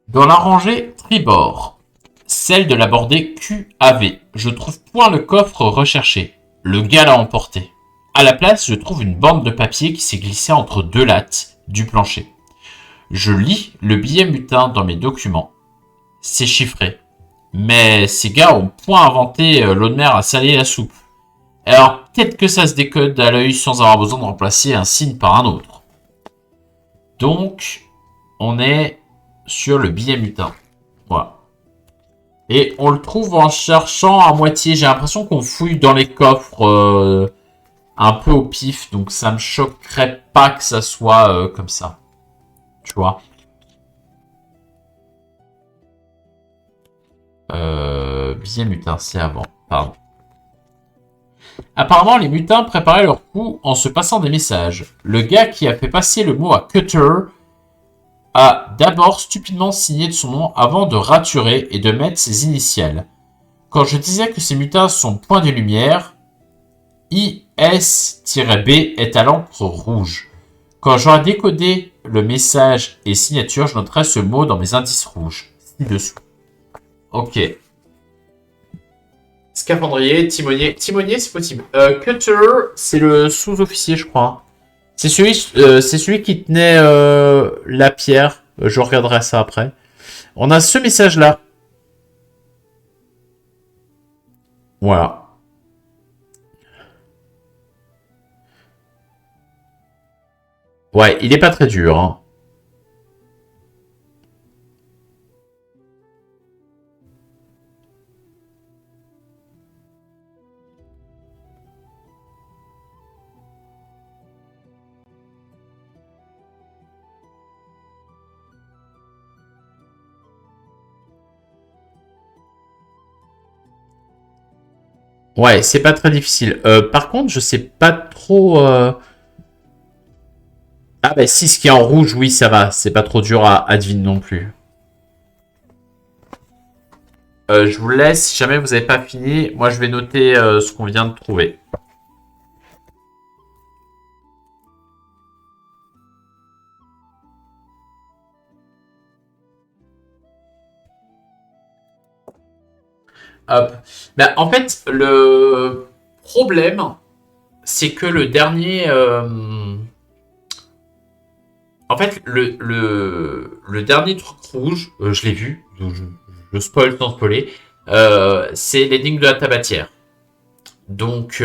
Dans la rangée tribord, celle de la bordée QAV, je trouve point le coffre recherché. Le gars l'a emporté. À la place, je trouve une bande de papier qui s'est glissée entre deux lattes du plancher. Je lis le billet mutin dans mes documents. C'est chiffré. Mais ces gars ont point inventé l'eau de mer à saler la soupe. Alors peut-être que ça se décode à l'œil sans avoir besoin de remplacer un signe par un autre. Donc, on est sur le billet mutin. Voilà. Et on le trouve en cherchant à moitié. J'ai l'impression qu'on fouille dans les coffres un peu au pif. Donc ça me choquerait pas que ça soit comme ça. Tu vois. Billet mutin, c'est avant. Pardon. Apparemment, les mutins préparaient leur coup en se passant des messages. Le gars qui a fait passer le mot à Cutter a d'abord stupidement signé de son nom avant de raturer et de mettre ses initiales. Quand je disais que ces mutins sont point de lumière, IS-B est à l'encre rouge. Quand j'aurai décodé le message et signature, je noterai ce mot dans mes indices rouges, ci-dessous. Ok. Scaphandrier, timonier. Timonier, c'est possible. Cutter, c'est le sous-officier, je crois. C'est celui qui tenait la pierre. Je regarderai ça après. On a ce message-là. Voilà. Ouais, il est pas très dur. Hein. Ouais, c'est pas très difficile. Par contre, je sais pas trop... Ah bah si, ce qui est en rouge, oui, ça va. C'est pas trop dur à deviner non plus. Je vous laisse, si jamais vous n'avez pas fini, moi je vais noter ce qu'on vient de trouver. Hop. Ben, en fait, le problème, c'est que le dernier... En fait, le dernier truc rouge, je l'ai vu, je spoil sans spoiler, c'est l'énigme de la tabatière. Donc,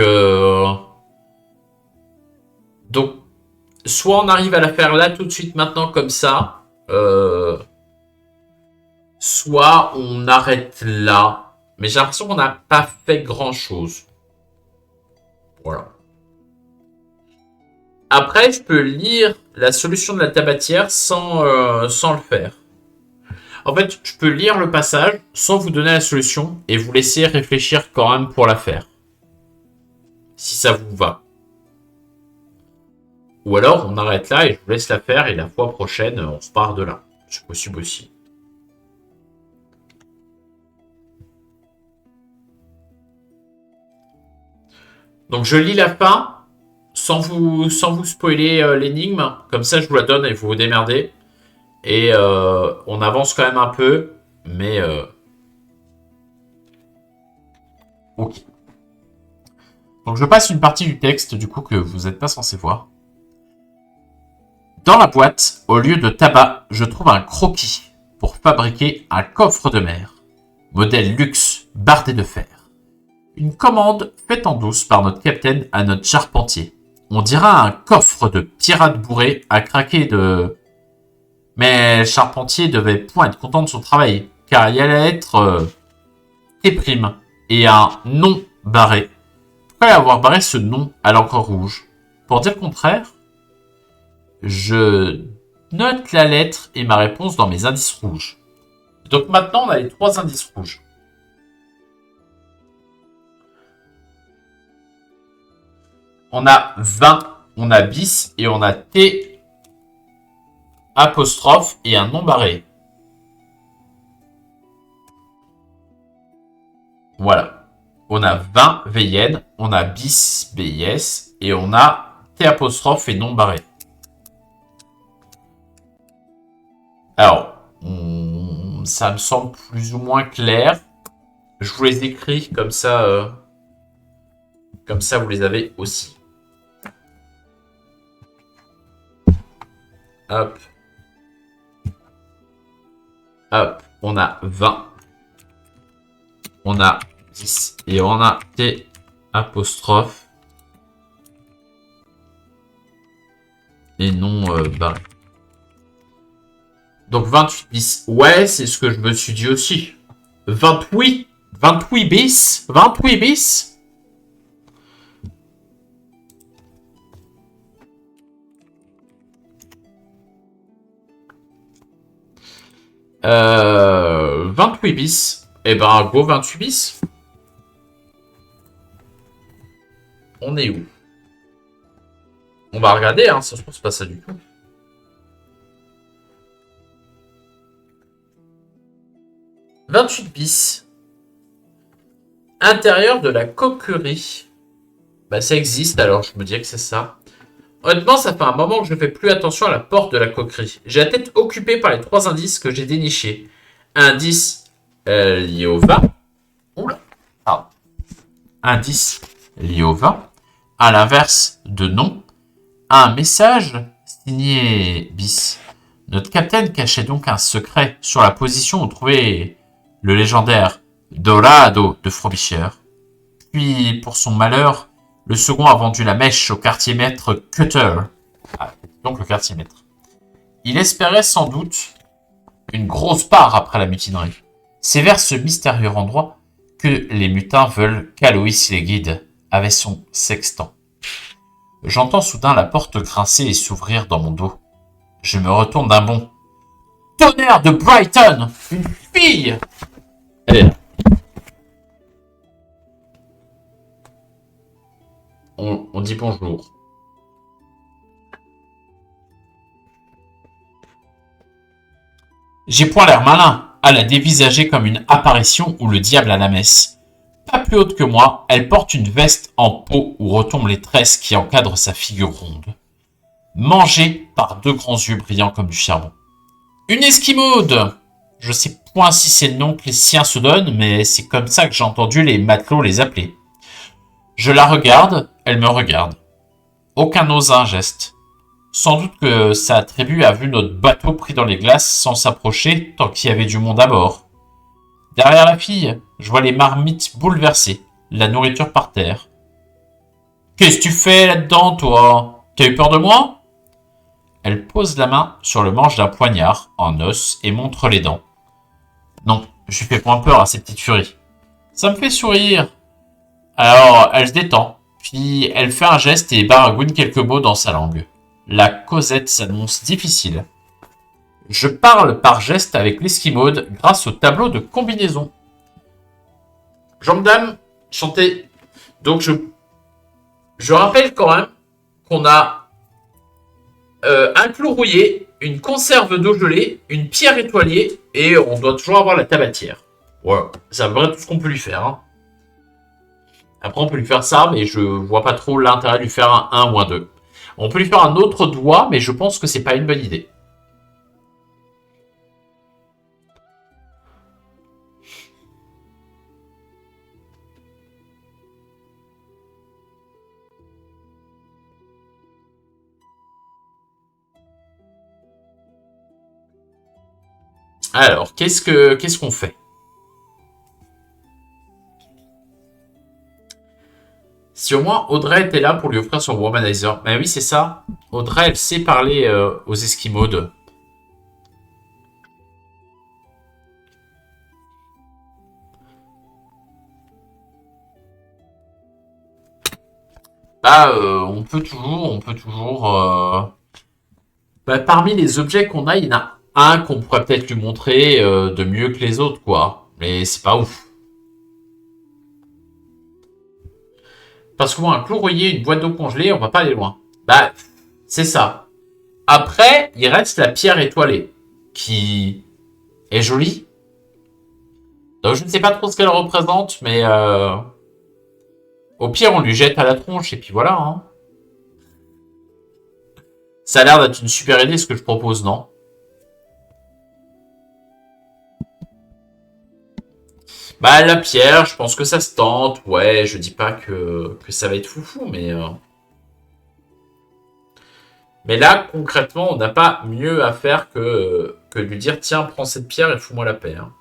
donc, soit on arrive à la faire là tout de suite maintenant comme ça, soit on arrête là. Mais j'ai l'impression qu'on n'a pas fait grand chose. Voilà. Après, je peux lire la solution de la tabatière sans le faire. En fait, je peux lire le passage sans vous donner la solution et vous laisser réfléchir quand même pour la faire. Si ça vous va. Ou alors, on arrête là et je vous laisse la faire et la fois prochaine, on repart de là. C'est possible aussi. Donc, je lis la fin sans vous spoiler l'énigme. Comme ça, je vous la donne et vous vous démerdez. Et on avance quand même un peu, mais... Ok. Donc je passe une partie du texte, du coup, que vous n'êtes pas censé voir. Dans la boîte, au lieu de tabac, je trouve un croquis pour fabriquer un coffre de mer. Modèle luxe, bardé de fer. Une commande faite en douce par notre capitaine à notre charpentier. On dira un coffre de pirate bourré à craquer de... Mais le charpentier devait point être content de son travail, car il allait être T' et un nom barré. Après avoir barré ce nom à l'encre rouge, pour dire le contraire, je note la lettre et ma réponse dans mes indices rouges. Donc maintenant, on a les 3 indices rouges. On a 20, on a bis et on a T apostrophe et un nom barré. Voilà. On a 20 VN, on a bis BIS et on a T apostrophe et nom barré. Alors, ça me semble plus ou moins clair. Je vous les écris comme ça vous les avez aussi. Hop. Hop. On a 20. On a 10. Et on a T apostrophe. Et non barré. Donc 28 bis. Ouais, c'est ce que je me suis dit aussi. 28. 28 bis. 28 bis. Euh, 28 bis. Eh ben, go 28 bis. On est où? On va regarder, hein. Ça, je pense pas ça du tout. « 28 bis. Intérieur de la coquerie. » Bah, ça existe, alors je me dis que c'est ça. Honnêtement, ça fait un moment que je ne fais plus attention à la porte de la coquerie. J'ai la tête occupée par les 3 indices que j'ai dénichés. Indice lié au vin. Oula. Pardon. Indice lié au vin. À l'inverse de non. Un message signé bis. Notre capitaine cachait donc un secret sur la position où trouvait le légendaire Dorado de Frobisher. Puis, pour son malheur, le second a vendu la mèche au quartier maître Cutter. Ah, donc le quartier maître. Il espérait sans doute une grosse part après la mutinerie. C'est vers ce mystérieux endroit que les mutins veulent qu'Aloïs les guide avec son sextant. J'entends soudain la porte grincer et s'ouvrir dans mon dos. Je me retourne d'un bond. Tonnerre de Brighton! Une fille! Elle est là. On dit bonjour. J'ai point l'air malin à la dévisager comme une apparition ou le diable à la messe. Pas plus haute que moi, elle porte une veste en peau où retombent les tresses qui encadrent sa figure ronde. Mangée par 2 grands yeux brillants comme du charbon. Une esquimaude! Je sais point si c'est le nom que les siens se donnent, mais c'est comme ça que j'ai entendu les matelots les appeler. Je la regarde, elle me regarde. Aucun n'ose un geste. Sans doute que sa tribu a vu notre bateau pris dans les glaces sans s'approcher tant qu'il y avait du monde à bord. Derrière la fille, je vois les marmites bouleversées, la nourriture par terre. Qu'est-ce que tu fais là-dedans, toi? T'as eu peur de moi? Elle pose la main sur le manche d'un poignard en os et montre les dents. Non, je lui fais point peur à ces petites furies. Ça me fait sourire. Alors, elle se détend, puis elle fait un geste et baragouine quelques mots dans sa langue. La causette s'annonce difficile. Je parle par geste avec l'Esquimaude grâce au tableau de combinaison. Jean dame, chantez. Donc je rappelle quand même qu'on a un clou rouillé, une conserve d'eau gelée, une pierre étoilée et on doit toujours avoir la tabatière. Voilà, c'est à peu près tout ce qu'on peut lui faire. Hein. Après, on peut lui faire ça, mais je vois pas trop l'intérêt de lui faire un 1 ou un 2. On peut lui faire un autre doigt, mais je pense que c'est pas une bonne idée. Alors, qu'est-ce qu'on fait? Si au moins Audrey était là pour lui offrir son womanizer. Ben oui, c'est ça. Audrey, elle sait parler aux Esquimaudes. Bah, on peut toujours. Bah, parmi les objets qu'on a, il y en a un qu'on pourrait peut-être lui montrer de mieux que les autres, quoi. Mais c'est pas ouf. Parce que moi, un clou rouillé, une boîte d'eau congelée, on va pas aller loin. Bah, c'est ça. Après, il reste la pierre étoilée, qui est jolie. Donc, je ne sais pas trop ce qu'elle représente, mais au pire, on lui jette à la tronche et puis voilà. Hein. Ça a l'air d'être une super idée ce que je propose, non? Bah, la pierre, je pense que ça se tente. Ouais, je dis pas que ça va être foufou, mais là, concrètement, on n'a pas mieux à faire que de lui dire tiens, prends cette pierre et fous-moi la paix. Hein.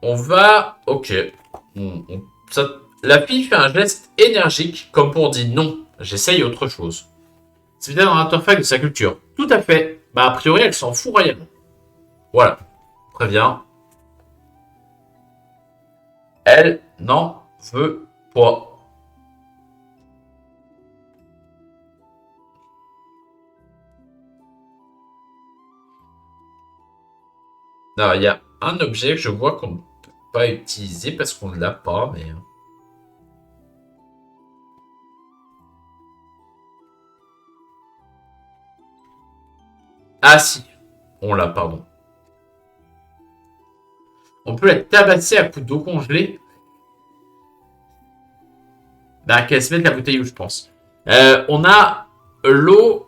On va. Ok. La fille fait un geste énergique, comme pour dire non, j'essaye autre chose. C'est bien dans l'interface de sa culture. Tout à fait. Bah, a priori, elle s'en fout royalement. Voilà. Très bien. Elle n'en veut pas. Non, il y a un objet que je vois qu'on ne peut pas utiliser parce qu'on ne l'a pas, mais. Ah si, on l'a, pardon. On peut la tabasser à coups d'eau congelée. Bah, qu'elle se mette la bouteille où je pense. On a l'eau.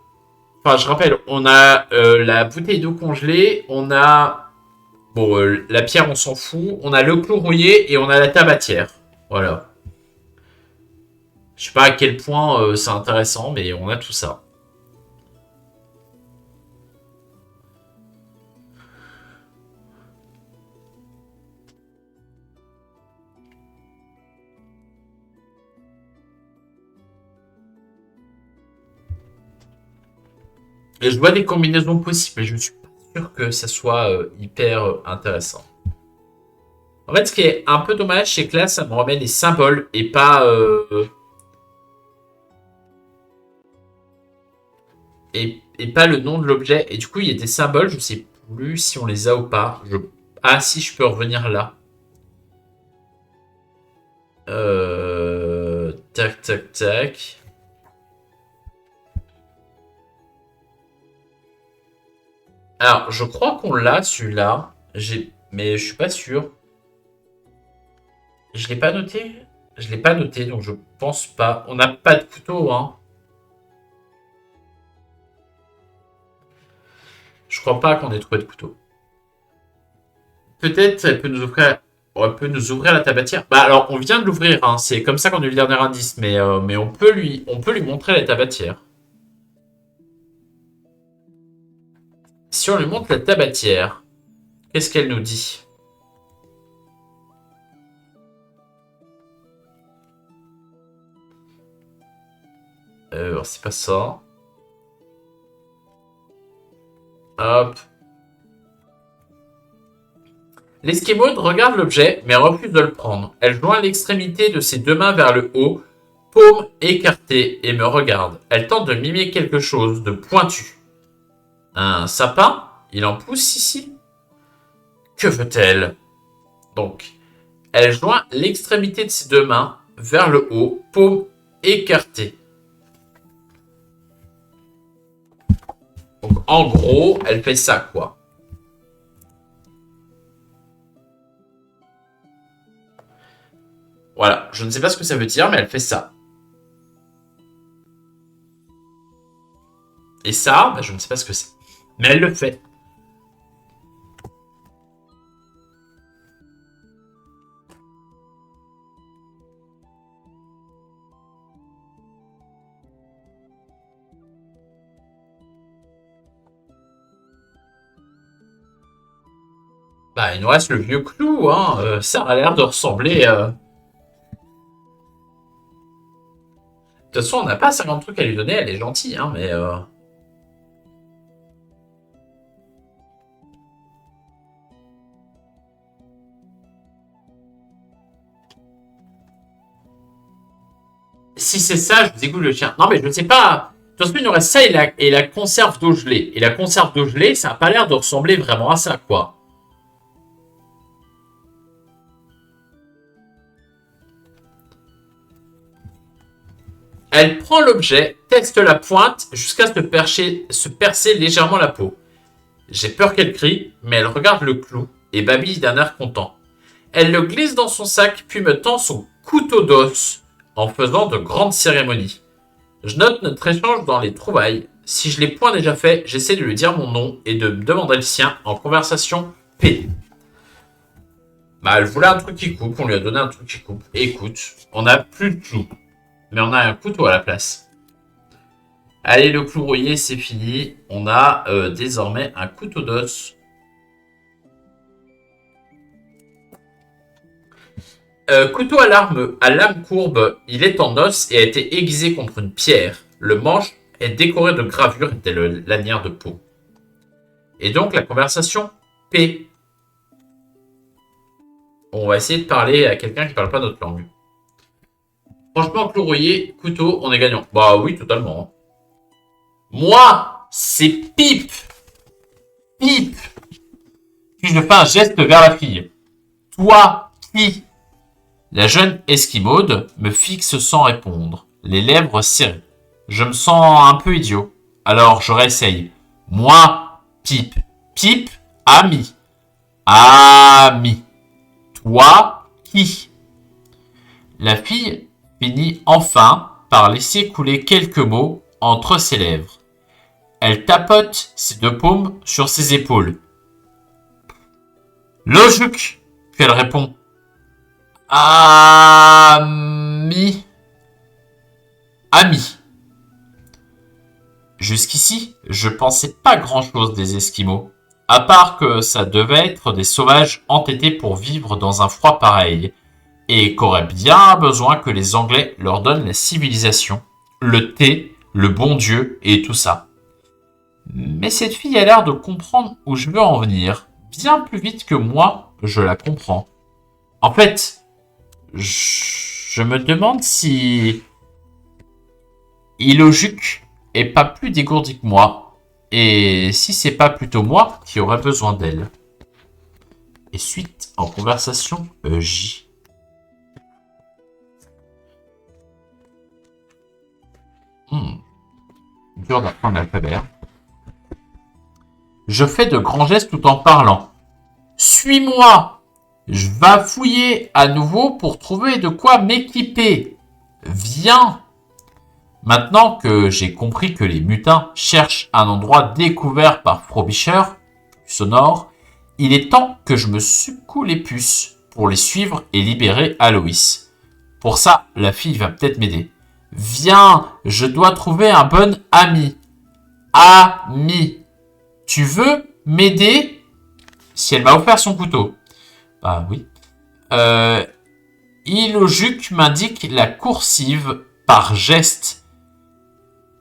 Enfin, je rappelle, on a la bouteille d'eau congelée, on a. Bon, la pierre, on s'en fout. On a le clou rouillé et on a la tabatière. Voilà. Je sais pas à quel point c'est intéressant, mais on a tout ça. Et je vois des combinaisons possibles, mais je ne suis pas sûr que ça soit hyper intéressant. En fait, ce qui est un peu dommage, c'est que là, ça me remet les symboles et pas le nom de l'objet. Et du coup, il y a des symboles, je sais plus si on les a ou pas. Ah, si, je peux revenir là. Tac, tac, tac. Alors, je crois qu'on l'a, celui-là. Mais je suis pas sûr. Je l'ai pas noté. Je l'ai pas noté, donc je pense pas. On n'a pas de couteau, hein. Je crois pas qu'on ait trouvé de couteau. peut-être elle peut nous ouvrir la tabatière. Bah alors, on vient de l'ouvrir, hein. C'est comme ça qu'on a eu le dernier indice, mais on peut lui montrer la tabatière. Si on lui montre la tabatière, qu'est-ce qu'elle nous dit? C'est pas ça. Hop. L'esquimaude regarde l'objet, mais refuse de le prendre. Elle joint l'extrémité de ses deux mains vers le haut, paume écartée, et me regarde. Elle tente de mimer quelque chose de pointu. Un sapin? Il en pousse ici? Que veut-elle? Donc, elle joint l'extrémité de ses deux mains vers le haut, paume écartée. Donc, en gros, elle fait ça, quoi. Voilà, je ne sais pas ce que ça veut dire, mais elle fait ça. Et ça, bah, je ne sais pas ce que c'est. Mais elle le fait. Bah, il nous reste le vieux clou, hein. Ça a l'air de ressembler. De toute façon, on n'a pas 50 trucs à lui donner, elle est gentille, hein, mais. Si c'est ça, je vous écoute le chien. Non, mais je ne sais pas. De toute façon, il nous reste ça et la conserve d'eau gelée. Et la conserve d'eau gelée, ça n'a pas l'air de ressembler vraiment à ça, quoi. Elle prend l'objet, teste la pointe jusqu'à se percer légèrement la peau. J'ai peur qu'elle crie, mais elle regarde le clou et babille d'un air content. Elle le glisse dans son sac, puis me tend son couteau d'os en faisant de grandes cérémonies. Je note notre échange dans les trouvailles. Si je l'ai point déjà fait, j'essaie de lui dire mon nom et de me demander le sien en conversation P. Bah, elle voulait un truc qui coupe, on lui a donné un truc qui coupe. Écoute, on n'a plus de clou, mais on a un couteau à la place. Allez, le clou rouillé, c'est fini. On a désormais un couteau d'os. Couteau à lame courbe, il est en os et a été aiguisé contre une pierre. Le manche est décoré de gravures et de lanières de peau. Et donc la conversation P. On va essayer de parler à quelqu'un qui parle pas notre langue. Franchement, clou rouillé, couteau, on est gagnant. Bah oui, totalement. Moi, c'est Pipe. Pipe. Puis je fais un geste vers la fille. Toi, qui? La jeune esquimaude me fixe sans répondre, les lèvres serrées. Je me sens un peu idiot. Alors je réessaye. Moi, Pipe. Pipe, ami. Ami. Toi, qui? La fille finit enfin par laisser couler quelques mots entre ses lèvres. Elle tapote ses deux paumes sur ses épaules. Logique, puis elle répond. Ami. Ami. Jusqu'ici, je pensais pas grand-chose des Esquimaux, à part que ça devait être des sauvages entêtés pour vivre dans un froid pareil, et qu'auraient bien besoin que les Anglais leur donnent la civilisation, le thé, le bon Dieu et tout ça. Mais cette fille a l'air de comprendre où je veux en venir, bien plus vite que moi, je la comprends. En fait, je me demande si Ilojuk est pas plus dégourdi que moi, et si c'est pas plutôt moi qui aurais besoin d'elle. Et suite en conversation J. Dur d'apprendre l'alphabet. Je fais de grands gestes tout en parlant. Suis-moi. Je vais fouiller à nouveau pour trouver de quoi m'équiper. Viens. Maintenant que j'ai compris que les mutins cherchent un endroit découvert par Frobisher, sonore, Il est temps que je me secoue les puces pour les suivre et libérer Aloïs. Pour ça, la fille va peut-être m'aider. Viens, je dois trouver un bon ami. Ami. Tu veux m'aider? Si elle m'a offert son couteau. Bah oui. Ilojuk m'indique la coursive par geste.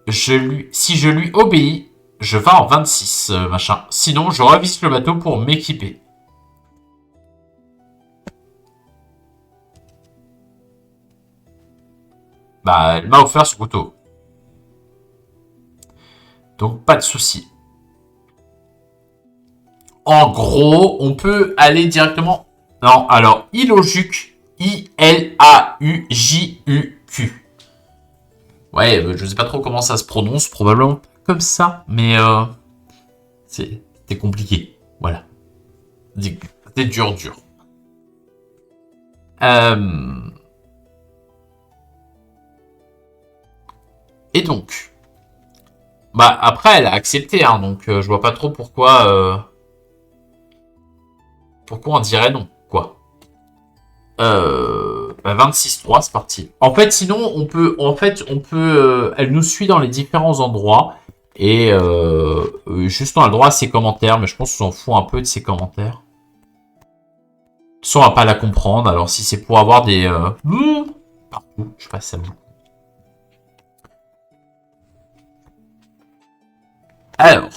Si je lui obéis, je vais en 26, machin. Sinon, je revisite le bateau pour m'équiper. Bah, elle m'a offert ce couteau. Donc, pas de souci. En gros, on peut aller directement... Non, alors, Ilojuk, I-L-A-U-J-U-Q. Ouais, je sais pas trop comment ça se prononce, probablement comme ça, mais c'était compliqué. Voilà. C'était dur. Et donc, bah après elle a accepté, hein, donc je vois pas trop pourquoi on dirait non, quoi. 26-3, c'est parti. En fait, sinon, elle nous suit dans les différents endroits et juste on a le droit à ses commentaires, mais je pense qu'on s'en fout un peu de ses commentaires. De toute façon, on va pas la comprendre. Alors, si c'est pour avoir des partout, je passe à vous. Alors,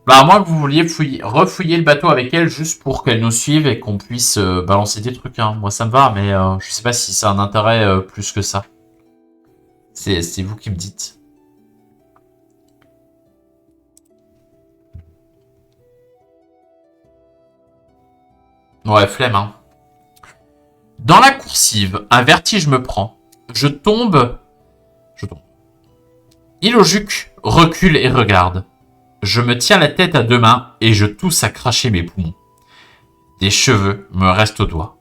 bah à moins que vous vouliez refouiller le bateau avec elle juste pour qu'elle nous suive et qu'on puisse balancer des trucs. Hein. Moi, ça me va, mais je sais pas si ça a un intérêt plus que ça. C'est vous qui me dites. Ouais, flemme, hein. Dans la coursive, un vertige me prend. Je tombe. Ilojuk recule et regarde. Je me tiens la tête à deux mains et je tousse à cracher mes poumons. Des cheveux me restent aux doigts.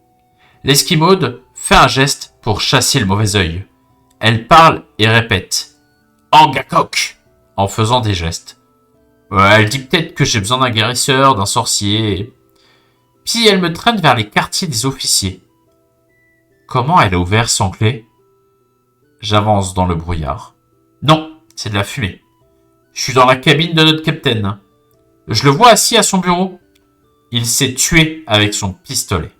L'esquimaude fait un geste pour chasser le mauvais œil. Elle parle et répète « Angakok » en faisant des gestes. Elle dit peut-être que j'ai besoin d'un guérisseur, d'un sorcier. Puis elle me traîne vers les quartiers des officiers. Comment elle a ouvert sans clé? J'avance dans le brouillard. Non, c'est de la fumée. Je suis dans la cabine de notre capitaine. Je le vois assis à son bureau. Il s'est tué avec son pistolet.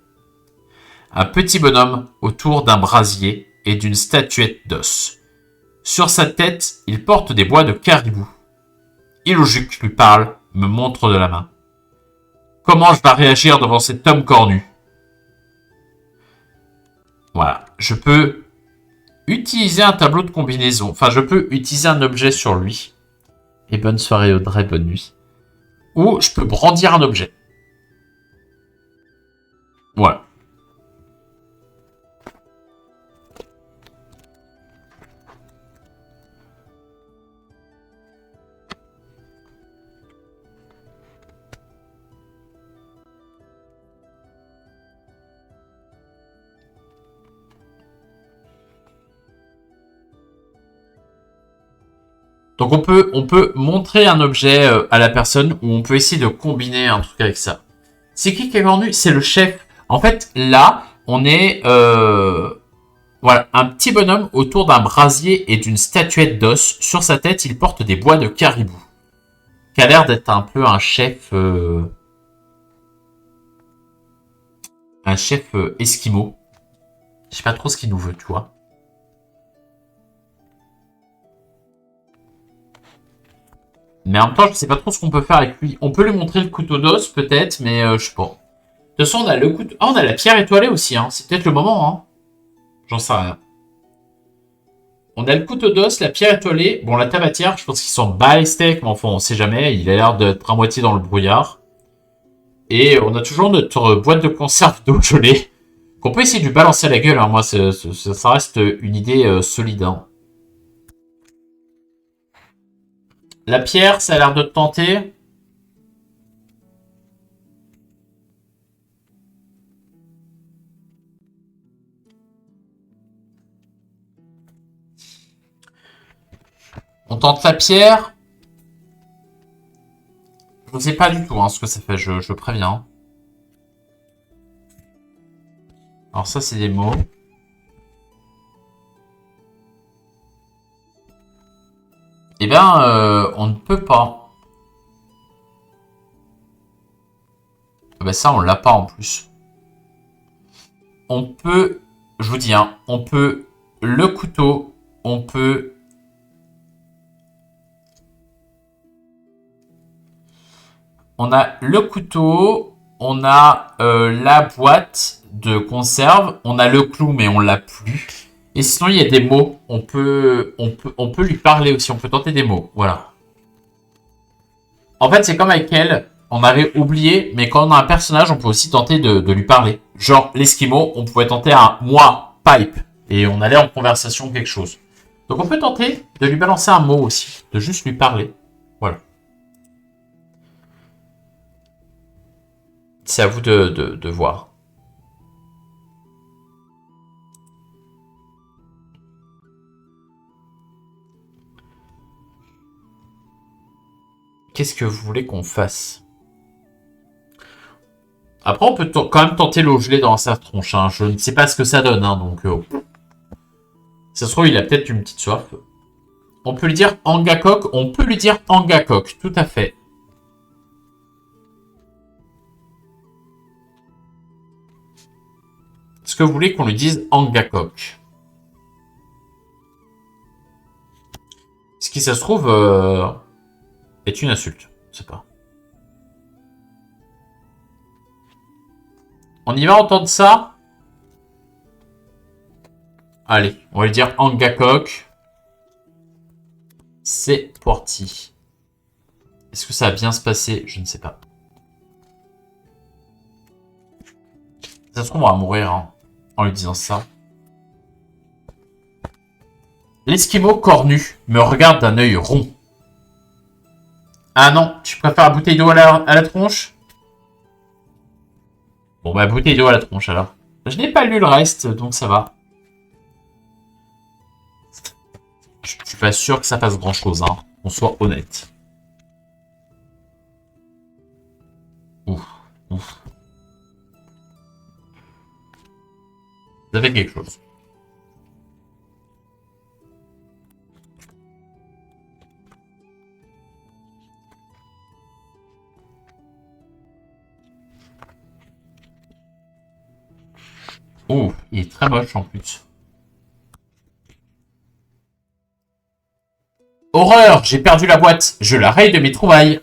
Un petit bonhomme autour d'un brasier et d'une statuette d'os. Sur sa tête, il porte des bois de caribou. Ilojuk lui parle, me montre de la main. Comment je vais réagir devant cet homme cornu? Voilà, je peux utiliser un tableau de combinaison. Enfin, je peux utiliser un objet sur lui. Et bonne soirée Audrey, bonne nuit. Ou je peux brandir un objet. Voilà. Donc on peut montrer un objet à la personne ou on peut essayer de combiner un truc avec ça. C'est qui est venu? C'est le chef. En fait, là, on est voilà, un petit bonhomme autour d'un brasier et d'une statuette d'os. Sur sa tête, il porte des bois de caribou. Qui a l'air d'être un peu un chef esquimau. Je sais pas trop ce qu'il nous veut, tu vois. Mais en même temps, je sais pas trop ce qu'on peut faire avec lui. On peut lui montrer le couteau d'os, peut-être, mais je sais pas. De toute façon, on a le couteau... Ah, on a la pierre étoilée aussi, hein. C'est peut-être le moment, hein. J'en sais rien. On a le couteau d'os, la pierre étoilée. Bon, la tabatière, je pense qu'ils sont bas les steaks, mais enfin, on sait jamais. Il a l'air d'être à moitié dans le brouillard. Et on a toujours notre boîte de conserve d'eau gelée. Qu'on peut essayer de lui balancer à la gueule, hein. Moi, ça reste une idée solide, hein. La pierre, ça a l'air de te tenter. On tente la pierre. Je sais pas du tout hein, ce que ça fait, je préviens. Alors ça, c'est des mots. Eh ben, on ne peut pas. Ah ben ça, on l'a pas en plus. On peut, je vous dis, hein, on peut le couteau, on peut... On a le couteau, on a la boîte de conserve, on a le clou, mais on l'a plus. Et sinon, il y a des mots. On peut lui parler aussi. On peut tenter des mots. Voilà. En fait, c'est comme avec elle. On avait oublié, mais quand on a un personnage, on peut aussi tenter de lui parler. Genre, l'Eskimo, on pouvait tenter un moi, pipe. Et on allait en conversation quelque chose. Donc, on peut tenter de lui balancer un mot aussi. De juste lui parler. Voilà. C'est à vous de voir. Qu'est-ce que vous voulez qu'on fasse? Après, on peut quand même tenter l'eau gelée dans sa tronche. Hein. Je ne sais pas ce que ça donne, hein, donc... ça se trouve, il a peut-être une petite soif. On peut lui dire Angakok. On peut lui dire Angakok, tout à fait. Est-ce que vous voulez qu'on lui dise Angakok? Ce qui, ça se trouve, est une insulte. Je sais pas. On y va entendre ça? Allez, on va lui dire Angakok. C'est parti. Est-ce que ça va bien se passer? Je ne sais pas. Ça se trouve, on va mourir hein, en lui disant ça. L'Esquimau cornu me regarde d'un œil rond. Ah non, tu préfères la bouteille d'eau à la tronche? Bon bah bouteille d'eau à la tronche alors. Je n'ai pas lu le reste, donc ça va. Je suis pas sûr que ça fasse grand chose, hein. On soit honnête. Ouf, ouf. Vous avez quelque chose. Oh, il est très moche en plus. Horreur, j'ai perdu la boîte. Je la raye de mes trouvailles.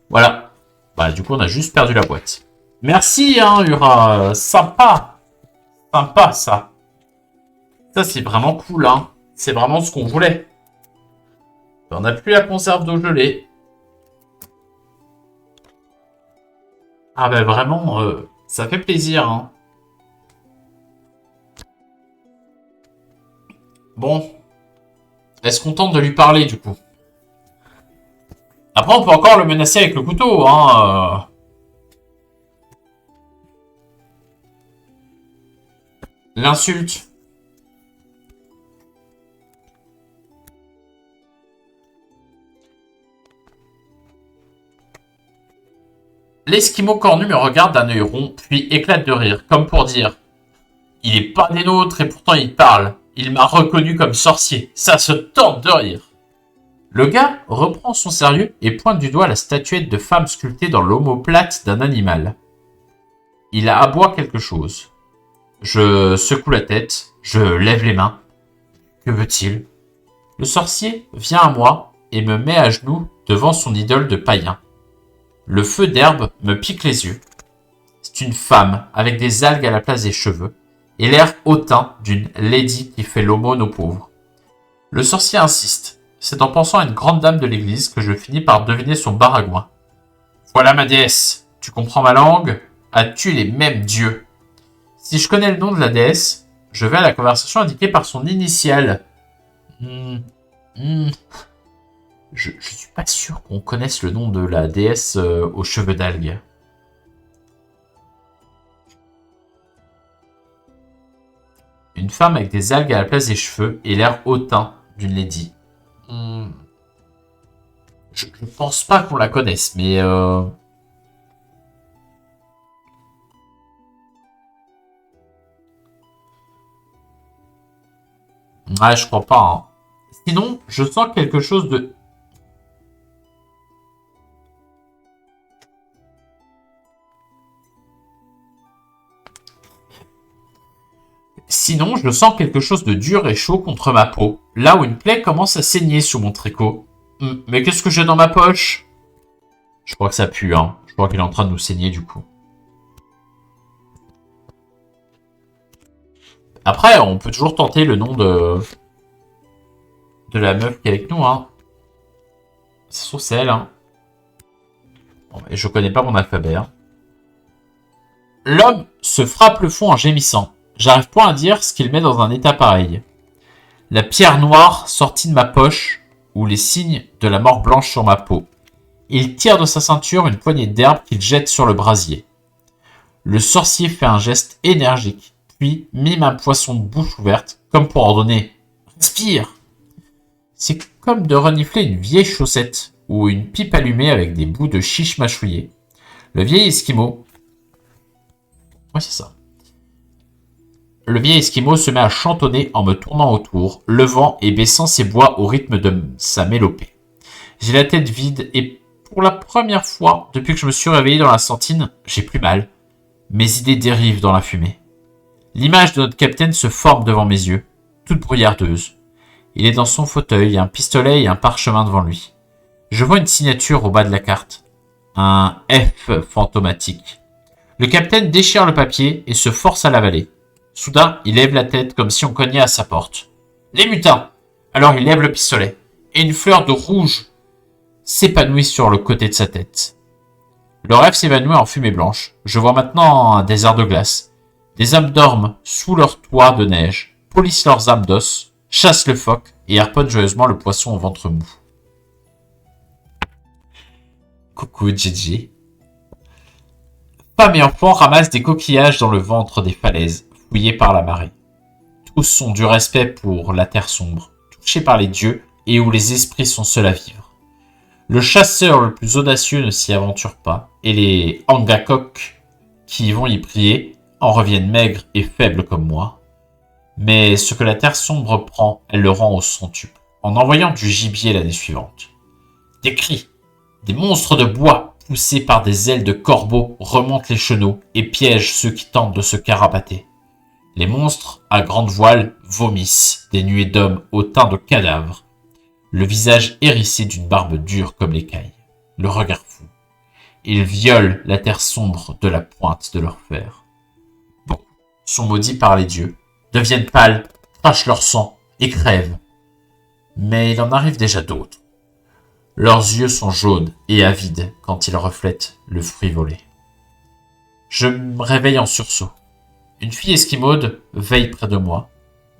Voilà. Bah du coup, on a juste perdu la boîte. Merci, hein, Ura. Sympa. Sympa, ça. Ça, c'est vraiment cool, hein. C'est vraiment ce qu'on voulait. On n'a plus la conserve d'eau gelée. Ah bah vraiment, ça fait plaisir, hein. Bon. Est-ce qu'on tente de lui parler, du coup? Après, on peut encore le menacer avec le couteau, hein. L'insulte. L'Esquimau cornu me regarde d'un œil rond, puis éclate de rire, comme pour dire « Il est pas des nôtres et pourtant il parle. Il m'a reconnu comme sorcier. Ça se tente de rire. » Le gars reprend son sérieux et pointe du doigt la statuette de femme sculptée dans l'omoplate d'un animal. Il aboie quelque chose. Je secoue la tête, je lève les mains. Que veut-il? Le sorcier vient à moi et me met à genoux devant son idole de païen. Le feu d'herbe me pique les yeux. C'est une femme avec des algues à la place des cheveux et l'air hautain d'une lady qui fait l'aumône aux pauvres. Le sorcier insiste. C'est en pensant à une grande dame de l'église que je finis par deviner son baragouin. Voilà ma déesse. Tu comprends ma langue? As-tu les mêmes dieux? Si je connais le nom de la déesse, je vais à la conversation indiquée par son initiale. Je suis pas sûr qu'on connaisse le nom de la déesse aux cheveux d'algues. Une femme avec des algues à la place des cheveux et l'air hautain d'une lady. Je Je pense pas qu'on la connaisse, mais... Ouais, je crois pas. Hein. Sinon, je sens quelque chose de... Sinon, je sens quelque chose de dur et chaud contre ma peau, là où une plaie commence à saigner sous mon tricot. Mais qu'est-ce que j'ai dans ma poche? Je crois que ça pue, hein. Je crois qu'il est en train de nous saigner, du coup. Après, on peut toujours tenter le nom de la meuf qui est avec nous, hein. Ça se trouve, c'est elle, hein. Bon, et je connais pas mon alphabet, hein. L'homme se frappe le front en gémissant. J'arrive point à dire ce qu'il met dans un état pareil. La pierre noire sortit de ma poche, ou les signes de la mort blanche sur ma peau. Il tire de sa ceinture une poignée d'herbe qu'il jette sur le brasier. Le sorcier fait un geste énergique, puis mime un poisson de bouche ouverte, comme pour ordonner « Respire !» C'est comme de renifler une vieille chaussette, ou une pipe allumée avec des bouts de chiche mâchouillés. Le vieil esquimau... Ouais, c'est ça. Le vieil esquimau se met à chantonner en me tournant autour, levant et baissant ses bois au rythme de sa mélopée. J'ai la tête vide et pour la première fois depuis que je me suis réveillé dans la sentine, j'ai plus mal. Mes idées dérivent dans la fumée. L'image de notre capitaine se forme devant mes yeux, toute brouillardeuse. Il est dans son fauteuil, un pistolet et un parchemin devant lui. Je vois une signature au bas de la carte. Un F fantomatique. Le capitaine déchire le papier et se force à l'avaler. Soudain, il lève la tête comme si on cognait à sa porte. Les mutins! Alors il lève le pistolet, et une fleur de rouge s'épanouit sur le côté de sa tête. Le rêve s'évanouit en fumée blanche. Je vois maintenant un désert de glace. Des hommes dorment sous leur toit de neige, polissent leurs âmes d'os, chassent le phoque et harponnent joyeusement le poisson au ventre mou. Coucou Gigi. Femmes et enfants ramassent des coquillages dans le ventre des falaises, fouillées par la marée. Tous ont du respect pour la terre sombre, touchée par les dieux et où les esprits sont seuls à vivre. Le chasseur le plus audacieux ne s'y aventure pas, et les Angakok qui vont y prier en reviennent maigres et faibles comme moi. Mais ce que la terre sombre prend, elle le rend au centuple, en envoyant du gibier l'année suivante. Des cris, des monstres de bois poussés par des ailes de corbeaux remontent les chenaux et piègent ceux qui tentent de se carapater. Les monstres, à grande voile, vomissent des nuées d'hommes au teint de cadavres, le visage hérissé d'une barbe dure comme l'écaille, le regard fou. Ils violent la terre sombre de la pointe de leur fer. Beaucoup sont maudits par les dieux, deviennent pâles, crachent leur sang et crèvent. Mais il en arrive déjà d'autres. Leurs yeux sont jaunes et avides quand ils reflètent le fruit volé. Je me réveille en sursaut. Une fille esquimaude veille près de moi.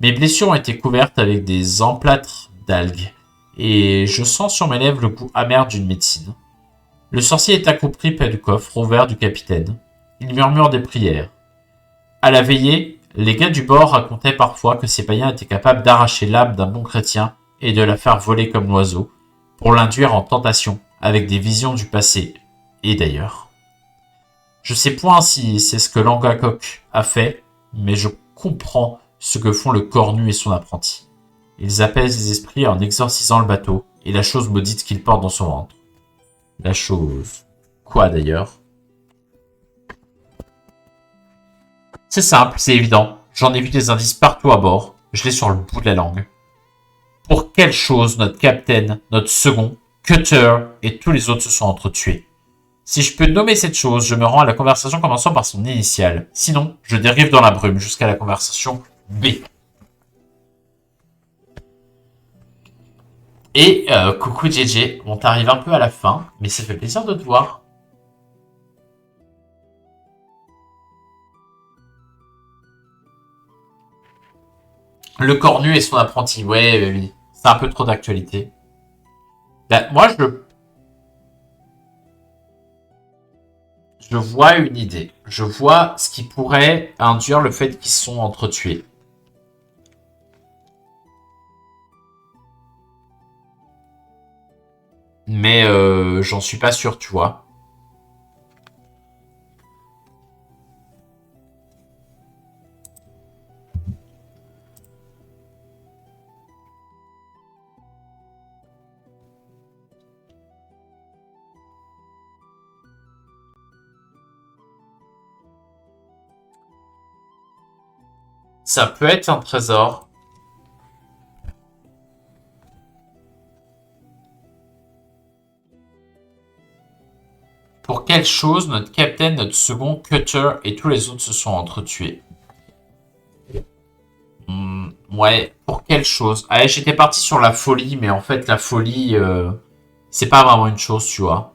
Mes blessures ont été couvertes avec des emplâtres d'algues, et je sens sur mes lèvres le goût amer d'une médecine. Le sorcier est accroupi près du coffre ouvert du capitaine. Il murmure des prières. À la veillée, les gars du bord racontaient parfois que ces païens étaient capables d'arracher l'âme d'un bon chrétien et de la faire voler comme l'oiseau, pour l'induire en tentation avec des visions du passé et d'ailleurs. Je sais point si c'est ce que l'Angakok a fait, mais je comprends ce que font le cornu et son apprenti. Ils apaisent les esprits en exorcisant le bateau et la chose maudite qu'il porte dans son ventre. La chose... Quoi d'ailleurs? C'est simple, c'est évident. J'en ai vu des indices partout à bord. Je l'ai sur le bout de la langue. Pour quelle chose notre capitaine, notre second, Cutter et tous les autres se sont entretués? Si je peux nommer cette chose, je me rends à la conversation commençant par son initiale. Sinon, je dérive dans la brume jusqu'à la conversation B. Et coucou JJ, on t'arrive un peu à la fin, mais ça fait plaisir de te voir. Le cornu et son apprenti, ouais, oui. C'est un peu trop d'actualité. Bah, moi, je vois une idée. Je vois ce qui pourrait induire le fait qu'ils se sont entretués. Mais j'en suis pas sûr, tu vois. Ça peut être un trésor. Pour quelle chose notre capitaine, notre second, Cutter et tous les autres se sont entretués? Ouais, pour quelle chose? Allez, j'étais parti sur la folie, mais en fait, la folie, c'est pas vraiment une chose, tu vois.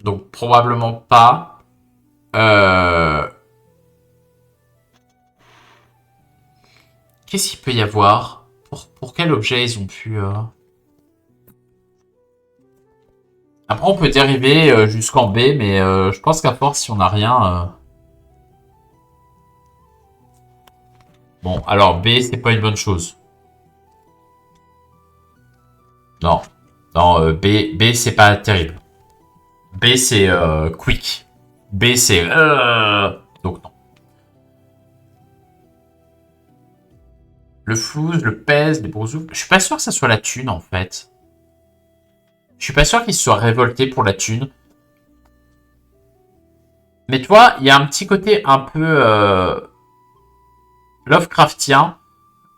Donc, probablement pas. Euh, Qu'est-ce qu'il peut y avoir? Pour quel objet ils ont pu... Après, on peut dériver jusqu'en B, mais je pense qu'à force, si on n'a rien... Bon, alors B, c'est pas une bonne chose. Non. Non, B c'est pas terrible. B, c'est quick. B, c'est... Donc non. Le flouze, le pèse, les brousoufs... Je suis pas sûr que ça soit la thune, en fait. Je suis pas sûr qu'il se soit révolté pour la thune. Mais tu vois, il y a un petit côté un peu Lovecraftien,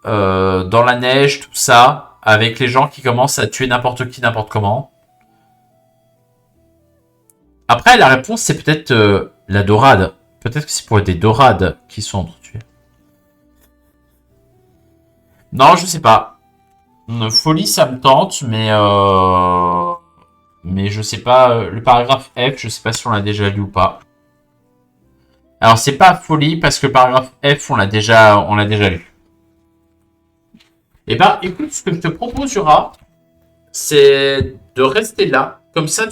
dans la neige, tout ça, avec les gens qui commencent à tuer n'importe qui, n'importe comment. Après, la réponse, c'est peut-être la dorade. Peut-être que c'est pour des dorades qui sont entretuées. Non, je sais pas. Folie, ça me tente, mais je sais pas. Le paragraphe F, je sais pas si on l'a déjà lu ou pas. Alors, c'est pas folie parce que le paragraphe F, on l'a déjà lu. Eh ben, écoute, ce que je te proposera, c'est de rester là. Comme ça,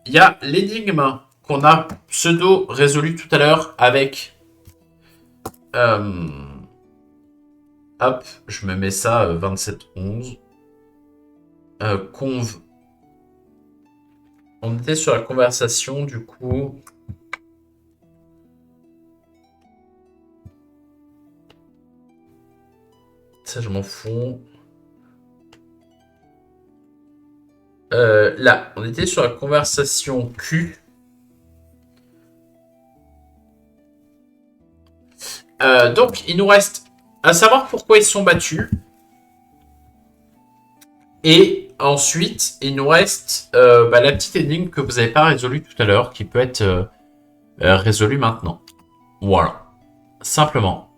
il y a l'énigme qu'on a pseudo résolu tout à l'heure avec, euh, hop, je me mets ça 27-11. Conv. On était sur la conversation, du coup. Ça, je m'en fous. Là, on était sur la conversation Q. Donc, il nous reste à savoir pourquoi ils sont battus. Et ensuite, il nous reste la petite énigme que vous n'avez pas résolue tout à l'heure, qui peut être résolue maintenant. Voilà. Simplement.